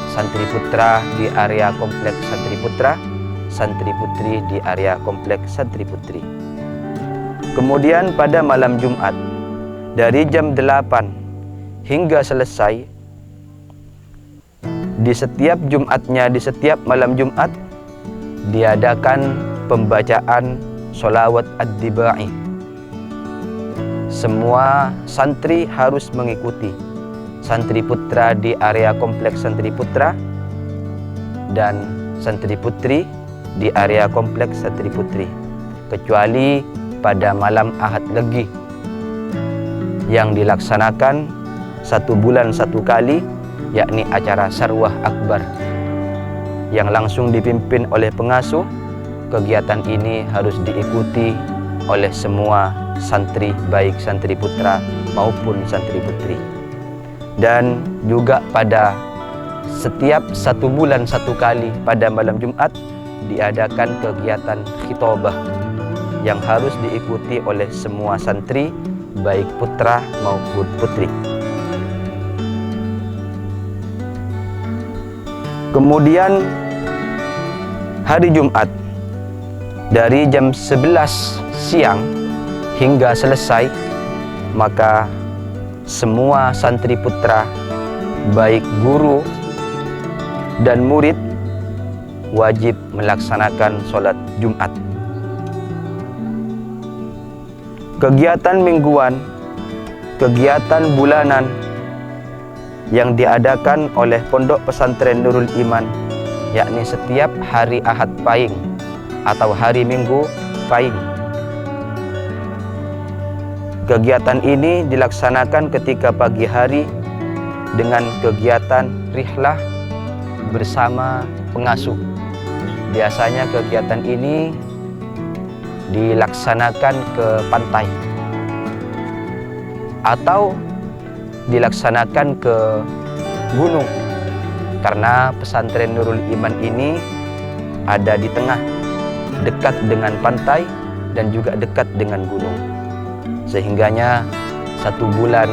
Santri putra di area kompleks santri putra, santri putri di area kompleks santri putri. Kemudian pada malam Jumat dari jam 8 hingga selesai, di setiap Jumatnya, di setiap malam Jumat diadakan pembacaan sholawat ad-diba'i. Semua santri harus mengikuti, santri putra di area kompleks santri putra dan santri putri di area kompleks santri putri, kecuali pada malam Ahad Legi yang dilaksanakan 1 bulan 1 kali, yakni acara Sarwah Akbar yang langsung dipimpin oleh pengasuh. Kegiatan ini harus diikuti oleh semua santri, baik santri putra maupun santri putri. Dan juga pada setiap 1 bulan 1 kali pada malam Jumat diadakan kegiatan khitobah yang harus diikuti oleh semua santri, baik putra maupun putri. Kemudian hari Jumat dari jam 11 siang hingga selesai, maka semua santri putra, baik guru dan murid, wajib melaksanakan sholat Jumat. Kegiatan mingguan, kegiatan bulanan yang diadakan oleh Pondok Pesantren Nurul Iman, yakni setiap hari Ahad Pahing atau hari Minggu Pahing. Kegiatan ini dilaksanakan ketika pagi hari dengan kegiatan rihlah bersama pengasuh. Biasanya kegiatan ini dilaksanakan ke pantai atau dilaksanakan ke gunung, karena pesantren Nurul Iman ini ada di tengah, dekat dengan pantai dan juga dekat dengan gunung, sehingganya 1 bulan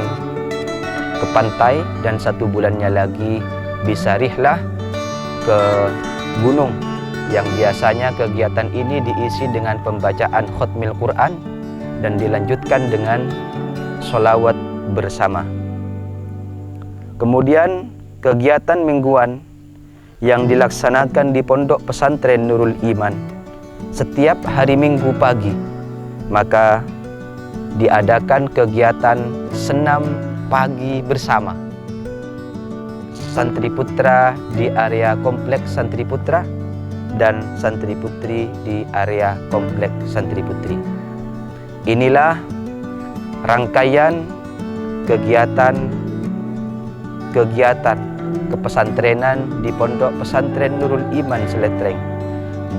ke pantai dan 1 bulannya lagi bisa rihlah ke gunung, yang biasanya kegiatan ini diisi dengan pembacaan khotmil Quran dan dilanjutkan dengan sholawat bersama. Kemudian kegiatan mingguan yang dilaksanakan di Pondok Pesantren Nurul Iman setiap hari Minggu pagi, maka diadakan kegiatan senam pagi bersama. Santri putra di area kompleks santri putra dan santri putri di area kompleks santri putri. Inilah rangkaian kegiatan kepesantrenan di Pondok Pesantren Nurul Iman Seletreng,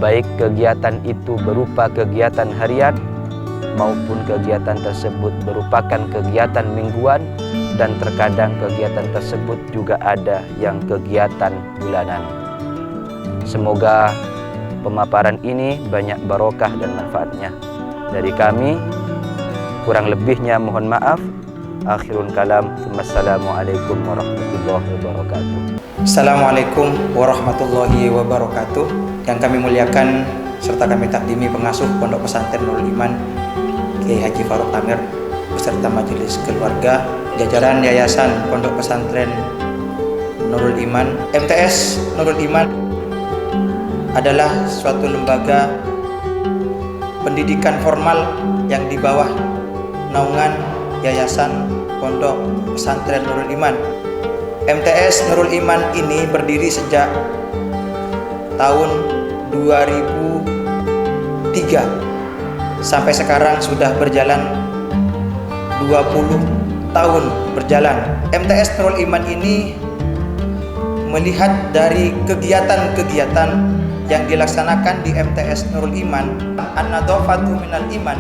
baik kegiatan itu berupa kegiatan harian maupun kegiatan tersebut merupakan kegiatan mingguan, dan terkadang kegiatan tersebut juga ada yang kegiatan bulanan. Semoga pemaparan ini banyak barokah dan manfaatnya. Dari kami, kurang lebihnya mohon maaf. Akhirul kalam. Wassalamualaikum warahmatullahi wabarakatuh. Assalamualaikum warahmatullahi wabarakatuh. Yang kami muliakan serta kami takdimi pengasuh Pondok Pesantren Nurul Iman Kiai Haji Farouk Amir beserta majelis keluarga, jajaran Yayasan Pondok Pesantren Nurul Iman. MTS Nurul Iman adalah suatu lembaga pendidikan formal yang di bawah naungan Yayasan Pondok Pesantren Nurul Iman. MTS Nurul Iman ini berdiri sejak tahun 2003 sampai sekarang sudah berjalan 20 tahun berjalan. MTS Nurul Iman ini melihat dari kegiatan-kegiatan yang dilaksanakan di MTS Nurul Iman, an-nadhafatu minal iman,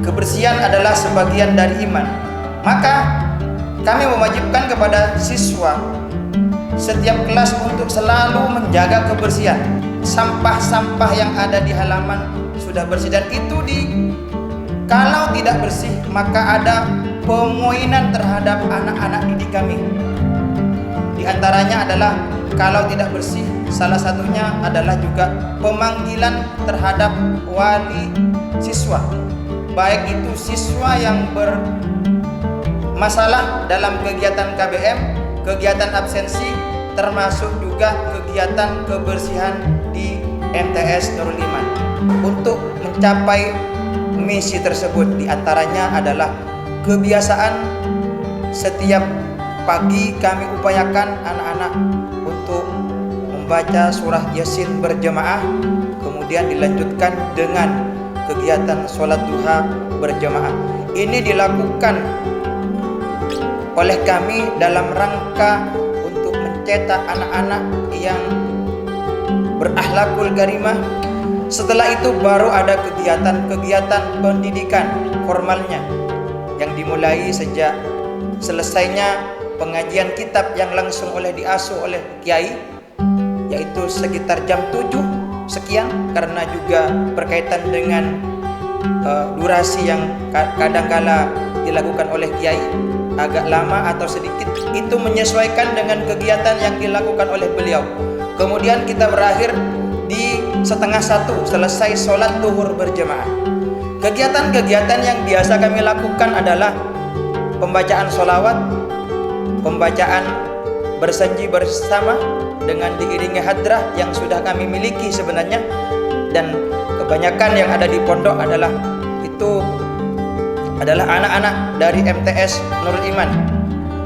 kebersihan adalah sebagian dari iman. Maka kami mewajibkan kepada siswa setiap kelas untuk selalu menjaga kebersihan. Sampah-sampah yang ada di halaman sudah bersih, dan itu kalau tidak bersih maka ada pemoinan terhadap anak-anak didik kami. Di antaranya adalah kalau tidak bersih, salah satunya adalah juga pemanggilan terhadap wali siswa, baik itu siswa yang bermasalah dalam kegiatan KBM, kegiatan absensi, termasuk juga kegiatan kebersihan di MTS Nurul Iman. Untuk mencapai misi tersebut, di antaranya adalah kebiasaan setiap pagi kami upayakan anak-anak untuk membaca surah Yasin berjamaah, kemudian dilanjutkan dengan kegiatan sholat duha berjamaah. Ini dilakukan oleh kami dalam rangka untuk mencetak anak-anak yang berakhlakul karimah. Setelah itu baru ada kegiatan-kegiatan pendidikan formalnya yang dimulai sejak selesainya pengajian kitab yang langsung diasuh oleh kiai, yaitu sekitar jam 7 sekian, karena juga berkaitan dengan durasi yang kadangkala dilakukan oleh kiai agak lama atau sedikit, itu menyesuaikan dengan kegiatan yang dilakukan oleh beliau. Kemudian kita berakhir di 12:30 selesai sholat zuhur berjamaah. Kegiatan-kegiatan yang biasa kami lakukan adalah pembacaan sholawat, pembacaan bersanji bersama dengan diiringi hadrah yang sudah kami miliki sebenarnya, dan kebanyakan yang ada di pondok adalah anak-anak dari MTS Nurul Iman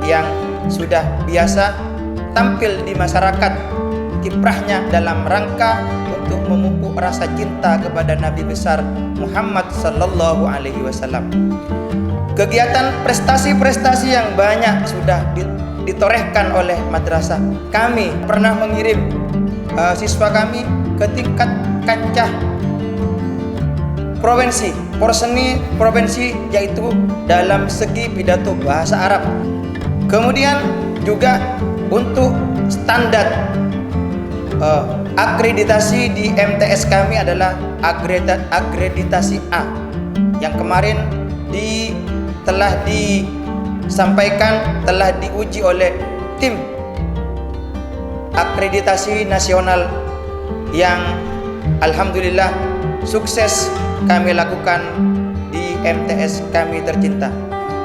yang sudah biasa tampil di masyarakat kiprahnya dalam rangka untuk memupuk rasa cinta kepada Nabi besar Muhammad sallallahu alaihi wasallam. Kegiatan prestasi-prestasi yang banyak sudah ditorehkan oleh madrasah. Kami pernah mengirim siswa kami ke tingkat kancah provinsi, porseni provinsi, yaitu dalam segi pidato bahasa Arab. Kemudian juga untuk standar akreditasi di MTS kami adalah akreditasi A, yang kemarin telah disampaikan, telah diuji oleh tim akreditasi nasional yang alhamdulillah sukses kami lakukan di MTS kami tercinta.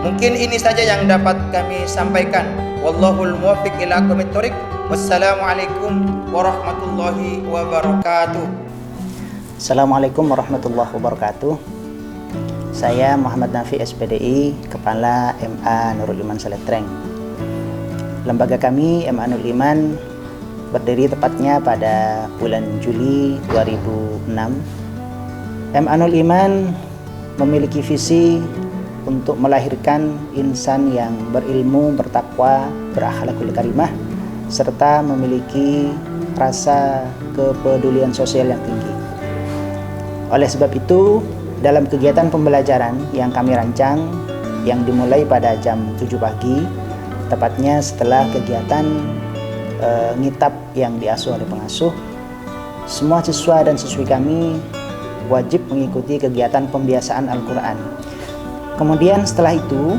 Mungkin ini saja yang dapat kami sampaikan. Wallahul muwaffiq ila aqwamit thoriq. Wassalamualaikum warahmatullahi wabarakatuh. Assalamualaikum warahmatullahi wabarakatuh. Saya Muhammad Nafi SPDI, Kepala MA Nurul Iman Saletreng. Lembaga kami MA Nurul Iman berdiri tepatnya pada bulan Juli 2006. MA Nurul Iman memiliki visi untuk melahirkan insan yang berilmu, bertakwa, berakhlakul karimah, serta memiliki rasa kepedulian sosial yang tinggi. Oleh sebab itu, dalam kegiatan pembelajaran yang kami rancang, yang dimulai pada jam 7 pagi, tepatnya setelah kegiatan ngitab yang diasuh oleh pengasuh, semua siswa dan siswi kami wajib mengikuti kegiatan pembiasaan Al-Quran. Kemudian setelah itu,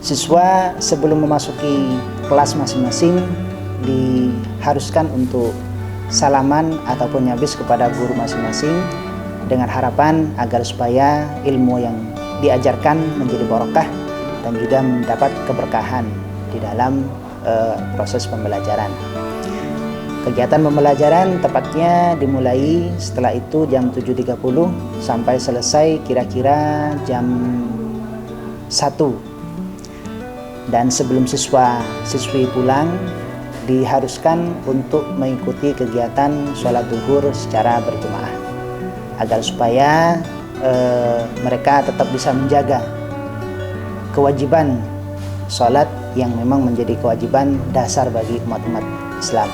siswa sebelum memasuki kelas masing-masing diharuskan untuk salaman ataupun nyabis kepada guru masing-masing, dengan harapan agar supaya ilmu yang diajarkan menjadi barokah dan juga mendapat keberkahan di dalam proses pembelajaran. Kegiatan pembelajaran tepatnya dimulai setelah itu jam 7.30 sampai selesai kira-kira jam 1. Dan sebelum siswa-siswi pulang, diharuskan untuk mengikuti kegiatan sholat zuhur secara berjamaah, agar supaya mereka tetap bisa menjaga kewajiban sholat yang memang menjadi kewajiban dasar bagi umat-umat Islam.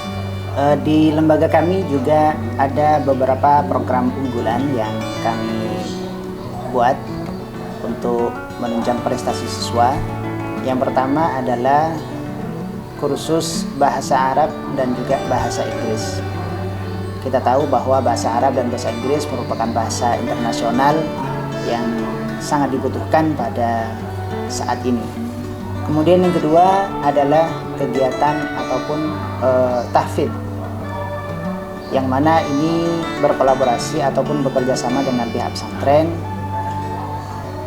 Di lembaga kami juga ada beberapa program unggulan yang kami buat untuk menunjang prestasi siswa. Yang pertama adalah kursus bahasa Arab dan juga bahasa Inggris. Kita tahu bahwa bahasa Arab dan bahasa Inggris merupakan bahasa internasional yang sangat dibutuhkan pada saat ini. Kemudian yang kedua adalah kegiatan ataupun tahfidz, yang mana ini berkolaborasi ataupun bekerja sama dengan pihak pesantren,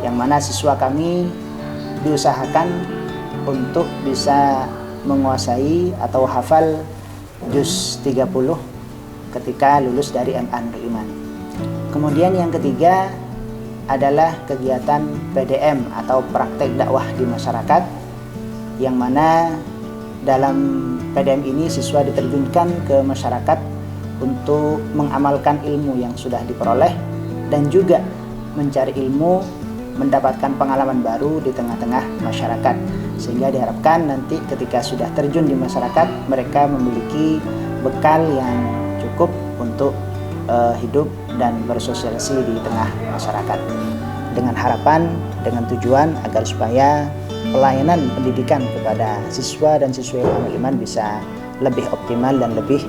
yang mana siswa kami diusahakan untuk bisa menguasai atau hafal juz 30 ketika lulus dari MA Nurul Iman. Kemudian yang ketiga adalah kegiatan PDM atau praktek dakwah di masyarakat, yang mana dalam PDM ini siswa diterjunkan ke masyarakat untuk mengamalkan ilmu yang sudah diperoleh dan juga mencari ilmu, mendapatkan pengalaman baru di tengah-tengah masyarakat, sehingga diharapkan nanti ketika sudah terjun di masyarakat mereka memiliki bekal yang cukup untuk hidup dan bersosialisasi di tengah masyarakat, dengan harapan, dengan tujuan agar supaya pelayanan pendidikan kepada siswa dan siswi Ilhamul Iman bisa lebih optimal dan lebih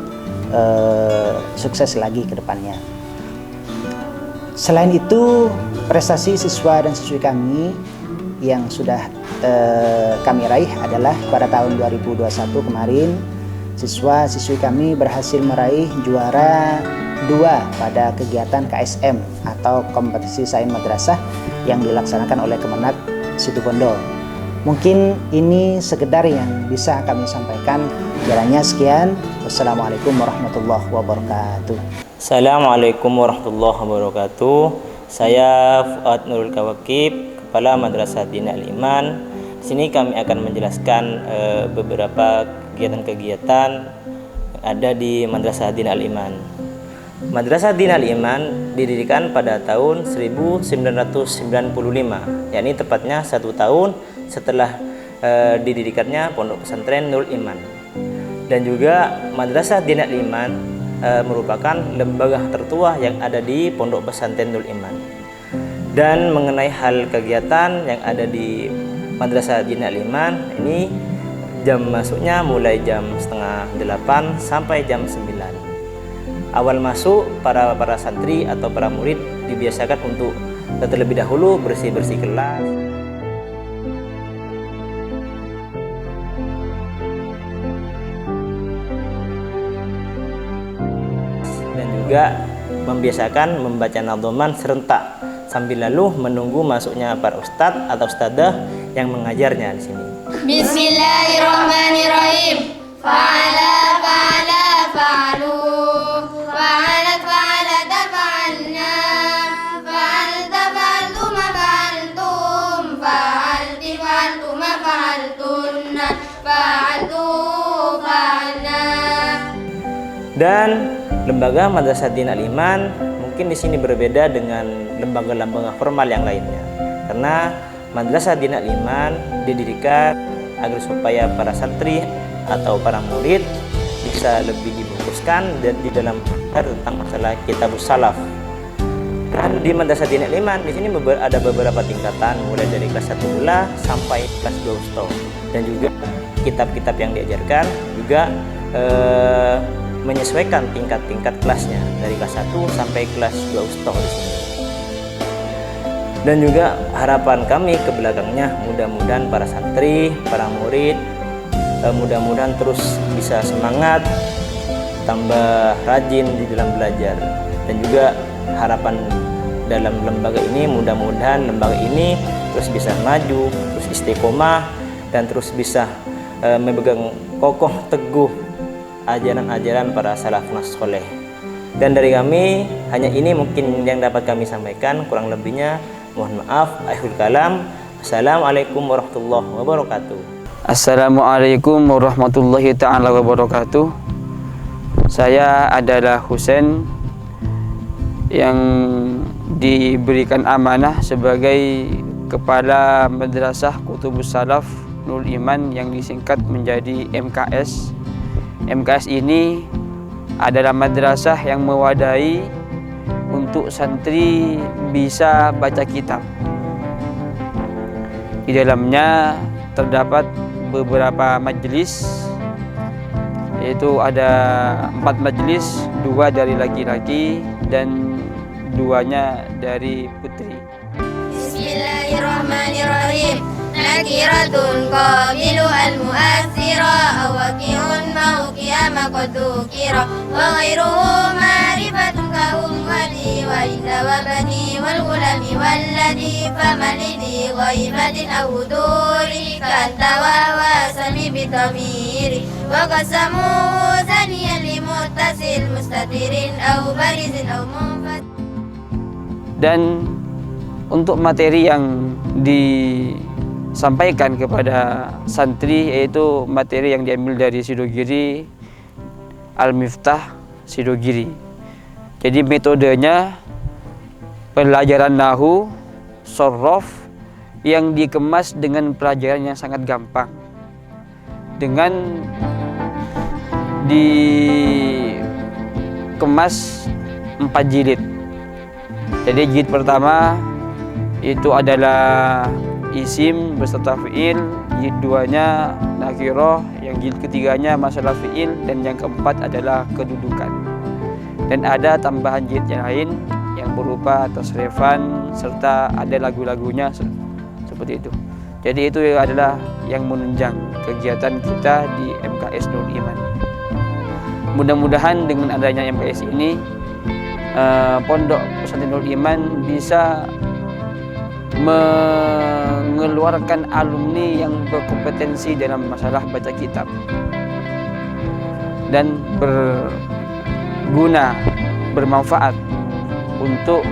sukses lagi ke depannya. Selain itu, prestasi siswa dan siswi kami yang sudah kami raih adalah pada tahun 2021 kemarin, siswa-siswi kami berhasil meraih juara 2 pada kegiatan KSM atau kompetisi sains madrasah yang dilaksanakan oleh Kemenak Situbondo. Mungkin ini sekedar yang bisa kami sampaikan. Kiranya sekian. Wassalamualaikum warahmatullahi wabarakatuh. Assalamualaikum warahmatullahi wabarakatuh. Saya Fuad Nurul Kawakib, Kepala Madrasah Dinul Iman. Di sini kami akan menjelaskan beberapa kegiatan-kegiatan yang ada di Madrasah Dinul Iman. Madrasah Dinul Iman didirikan pada tahun 1995, yakni tepatnya 1 tahun setelah didirikannya Pondok Pesantren Nurul Iman. Dan juga Madrasah Dinul Iman merupakan lembaga tertua yang ada di Pondok Pesantren Nurul Iman. Dan mengenai hal kegiatan yang ada di Madrasah Dinul Iman ini, jam masuknya mulai jam 7:30 sampai jam 9. Awal masuk para santri atau para murid dibiasakan untuk terlebih dahulu bersih-bersih kelas. Dan juga membiasakan membaca nadhoman serentak sambil lalu menunggu masuknya para ustadz atau ustadzah yang mengajarnya di sini. Bismillahirrahmanirrahim. Fa'ala fa'ala fa'alu. Fa'alat fa'alata fa'alna. Fa'alta fa'altuma fa'altum. Fa'alti fa'altuma fa'altunna. Fa'altu fa'alna. Dan lembaga Madrasah Dinul Iman mungkin di sini berbeda dengan lembaga-lembaga formal yang lainnya, karena Madrasah Dinul Iman didirikan agar supaya para santri atau para murid bisa lebih difokuskan dan di dalam tentang masalah kitabus salaf. Dan di Madrasah Dinul Iman di sini ada beberapa tingkatan, mulai dari kelas 1 mula sampai kelas 2 ustoh, dan juga kitab-kitab yang diajarkan juga menyesuaikan tingkat-tingkat kelasnya dari kelas 1 sampai kelas 2 ustoh di sini. Dan juga harapan kami ke belakangnya, mudah-mudahan para santri, para murid mudah-mudahan terus bisa semangat, tambah rajin di dalam belajar. Dan juga harapan dalam lembaga ini, mudah-mudahan lembaga ini terus bisa maju, terus istiqomah, dan terus bisa memegang kokoh teguh ajaran-ajaran para salafus soleh. Dan dari kami hanya ini mungkin yang dapat kami sampaikan, kurang lebihnya mohon maaf. Akhirul kalam. Assalamualaikum warahmatullahi wabarakatuh. Assalamualaikum warahmatullahi ta'ala wabarakatuh. Saya adalah Husain yang diberikan amanah sebagai Kepala Madrasah Kutubus Salaf Nurul Iman yang disingkat menjadi MKS. MKS ini adalah madrasah yang mewadahi untuk untuk santri bisa baca kitab. Di dalamnya terdapat beberapa majelis, yaitu ada 4 majelis, 2 dari laki-laki dan 2-nya dari putri. Bismillahirrahmanirrahim. Nakiratun qabilu al-mu'athira awaki'un mawki'a maqdukira wa ghairuhu ma'rifatun ka'ummati wa inda wabani wal gulami walladhi famalidi ghaibatin awduri kantawa wa sami bitamiri wa qasamu zaniyan limuttasil mustatirin aw barizin aw munfat. Dan untuk materi yang disampaikan kepada santri yaitu materi yang diambil dari Sidogiri, Al-Miftah Sidogiri. Jadi metodenya pelajaran nahwu, shorof yang dikemas dengan pelajaran yang sangat gampang, dengan dikemas 4 jilid. Jadi jilid pertama itu adalah isim beserta fi'il, jilid 2-nya nakirah, yang jilid ketiganya masalah fi'il, dan yang keempat adalah kedudukan. Dan ada tambahan jilid yang lain yang berupa tasrifan serta ada lagu-lagunya seperti itu. Jadi itu adalah yang menunjang kegiatan kita di MKS Nurul Iman. Mudah-mudahan dengan adanya MKS ini Pondok Pesantren Nurul Iman bisa mengeluarkan alumni yang berkompetensi dalam masalah baca kitab dan berguna, bermanfaat untuk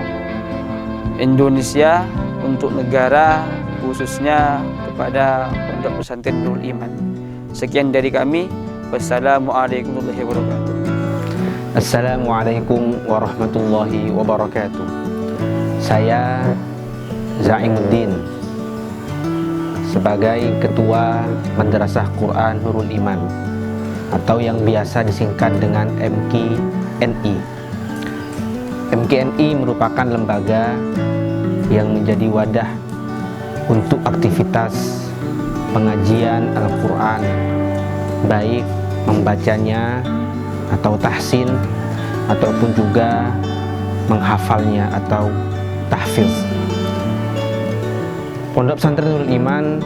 Indonesia, untuk negara, khususnya kepada Pondok Pesantren Nurul Iman. Sekian dari kami. Wassalamualaikum warahmatullahi wabarakatuh. Assalamualaikum warahmatullahi wabarakatuh. Saya Zaimuddin sebagai Ketua Madrasah Quran Nurul Iman atau yang biasa disingkat dengan MKNI. MKNI merupakan lembaga yang menjadi wadah untuk aktivitas pengajian Al-Quran, baik membacanya atau tahsin ataupun juga menghafalnya atau tahfiz. Pondok Pesantren Nurul Iman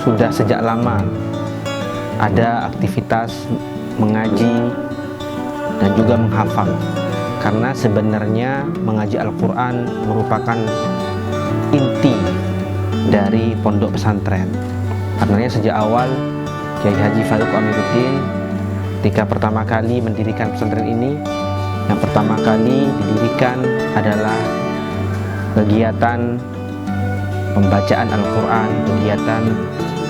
sudah sejak lama ada aktivitas mengaji dan juga menghafal, karena sebenarnya mengaji Al-Quran merupakan inti dari pondok pesantren. Karena sejak awal Kiai Haji Faruq Amiruddin ketika pertama kali mendirikan pesantren ini, yang pertama kali didirikan adalah kegiatan pembacaan Al-Quran, kegiatan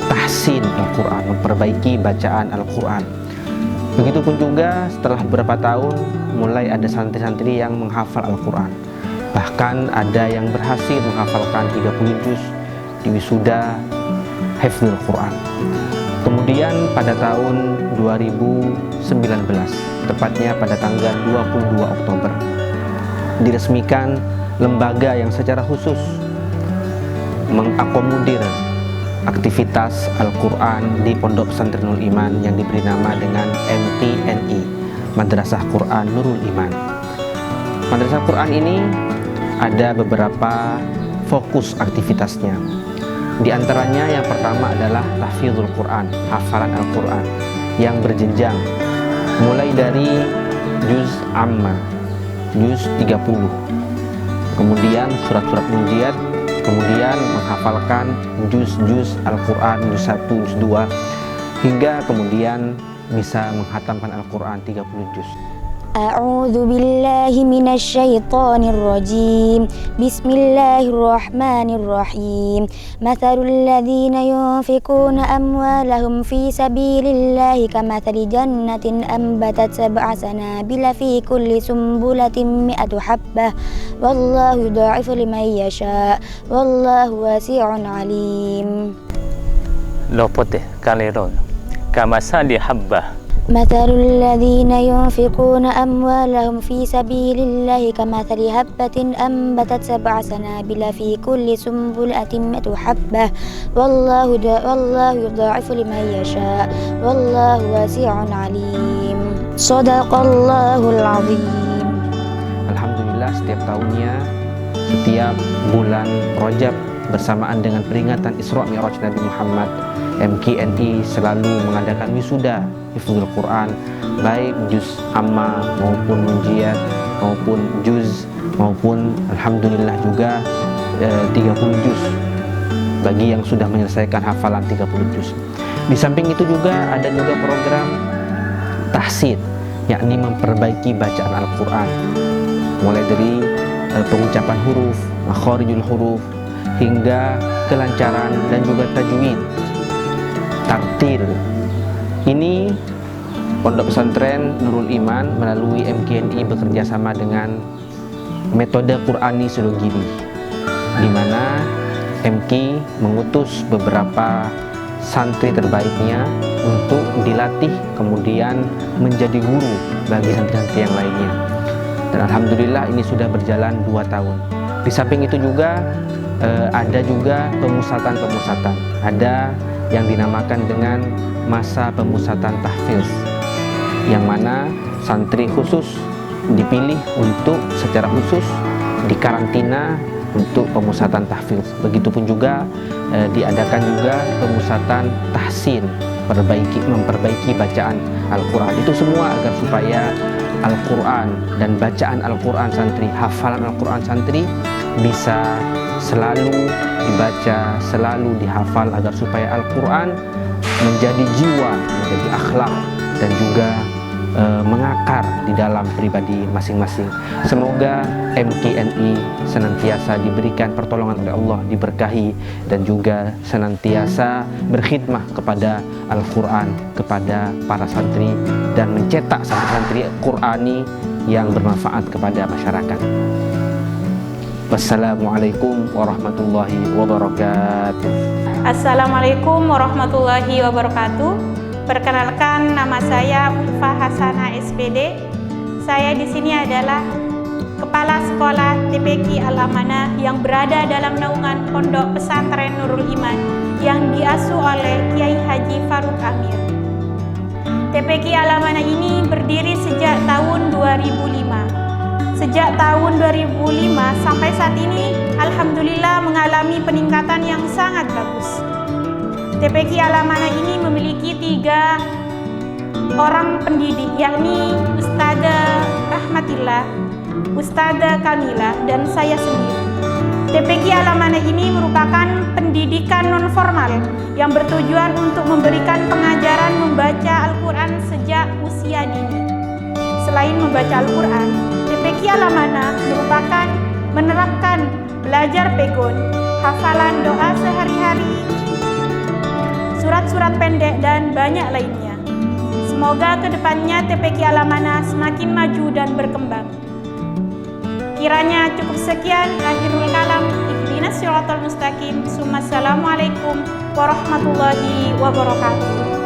tahsin Al-Quran, memperbaiki bacaan Al-Quran. Begitupun juga setelah beberapa tahun mulai ada santri-santri yang menghafal Al-Quran. Bahkan ada yang berhasil menghafalkan 30 juz di wisuda Hifdzul Quran. Kemudian pada tahun 2019, tepatnya pada tanggal 22 Oktober, diresmikan lembaga yang secara khusus mengakomodir aktivitas Al-Quran di Pondok Pesantren Nurul Iman yang diberi nama dengan MTNI, Madrasah Quran Nurul Iman. Madrasah Quran ini ada beberapa fokus aktivitasnya. Di antaranya yang pertama adalah tahfidzul Quran, hafalan Al-Quran yang berjenjang mulai dari juz amma, juz 30, kemudian surat-surat munjiat, kemudian menghafalkan juz-juz Al-Quran, juz 1, juz 2, hingga kemudian bisa menghatamkan Al-Quran 30 juz. A'udzu billahi minasyaitonir rajim. Bismillahirrahmanirrahim. Mathalul ladzina yunfikuna amwalahum fi sabilillahi kamathali jannatin ambatat sab'a sanabila fi kulli sumbulatin mi'atu habbah wallahu yudha'ifu liman yasha wallahu wasi'un alim. Lopote kalero kamasali habbah مثل الذين ينفقون أموالهم في سبيل الله كمثل حبة أنبتت 7 سنابل في كل سنبلة 100 حبة والله يضاعف لمن يشاء والله واسع عليم صدق الله العظيم. Alhamdulillah, setiap tahunnya, setiap bulan Rajab bersamaan dengan peringatan Isra Mi'raj Nabi Muhammad, MKNI selalu mengadakan wisuda hifdzul Quran, baik juz amma maupun munjiat maupun juz maupun alhamdulillah juga 30 juz bagi yang sudah menyelesaikan hafalan 30 juz. Di samping itu juga ada juga program tahsin, yakni memperbaiki bacaan Al-Quran mulai dari pengucapan huruf, makharijul huruf hingga kelancaran dan juga tajwid, tartil. Ini Pondok Pesantren Nurul Iman melalui MKNI bekerja sama dengan metode Qur'ani Sulogiri, di mana MK mengutus beberapa santri terbaiknya untuk dilatih kemudian menjadi guru bagi santri-santri yang lainnya. Dan alhamdulillah ini sudah berjalan 2 tahun. Di samping itu juga ada juga pemusatan-pemusatan. Ada yang dinamakan dengan masa pemusatan tahfiz, yang mana santri khusus dipilih untuk secara khusus dikarantina untuk pemusatan tahfiz. Begitupun juga diadakan juga pemusatan tahsin, memperbaiki bacaan Al-Quran. Itu semua agar supaya Al-Quran dan bacaan Al-Quran santri, hafalan Al-Quran santri bisa selalu dibaca, selalu dihafal, agar supaya Al-Quran menjadi jiwa, menjadi akhlak dan juga mengakar di dalam pribadi masing-masing. Semoga MKNI senantiasa diberikan pertolongan oleh Allah, diberkahi dan juga senantiasa berkhidmah kepada Al-Quran, kepada para santri dan mencetak santri-santri Qur'ani yang bermanfaat kepada masyarakat. Wassalamualaikum warahmatullahi wabarakatuh. Assalamualaikum warahmatullahi wabarakatuh. Perkenalkan, nama saya Ulfa Hasanah SPD. Saya di sini adalah Kepala Sekolah TPQ Al-Amanah yang berada dalam naungan Pondok Pesantren Nurul Iman yang diasuh oleh Kiai Haji Faruk Amir. TPQ Al-Amanah ini berdiri sejak tahun 2005. Sejak tahun 2005 sampai saat ini, alhamdulillah mengalami peningkatan yang sangat bagus. TPQ Al-Amanah ini memiliki 3 orang pendidik, yakni Ustadzah Rahmatillah, Ustadzah Kamila, dan saya sendiri. TPQ Al-Amanah ini merupakan pendidikan non-formal yang bertujuan untuk memberikan pengajaran membaca Al-Quran sejak usia dini. Selain membaca Al-Quran, TPQ Al-Amanah merupakan menerapkan belajar pegon, hafalan doa sehari-hari, surat-surat pendek, dan banyak lainnya. Semoga kedepannya TPQ Al-Amanah semakin maju dan berkembang. Kiranya cukup sekian. Akhirul kalam. Ihdinas siratal mustaqim. Assalamualaikum warahmatullahi wabarakatuh.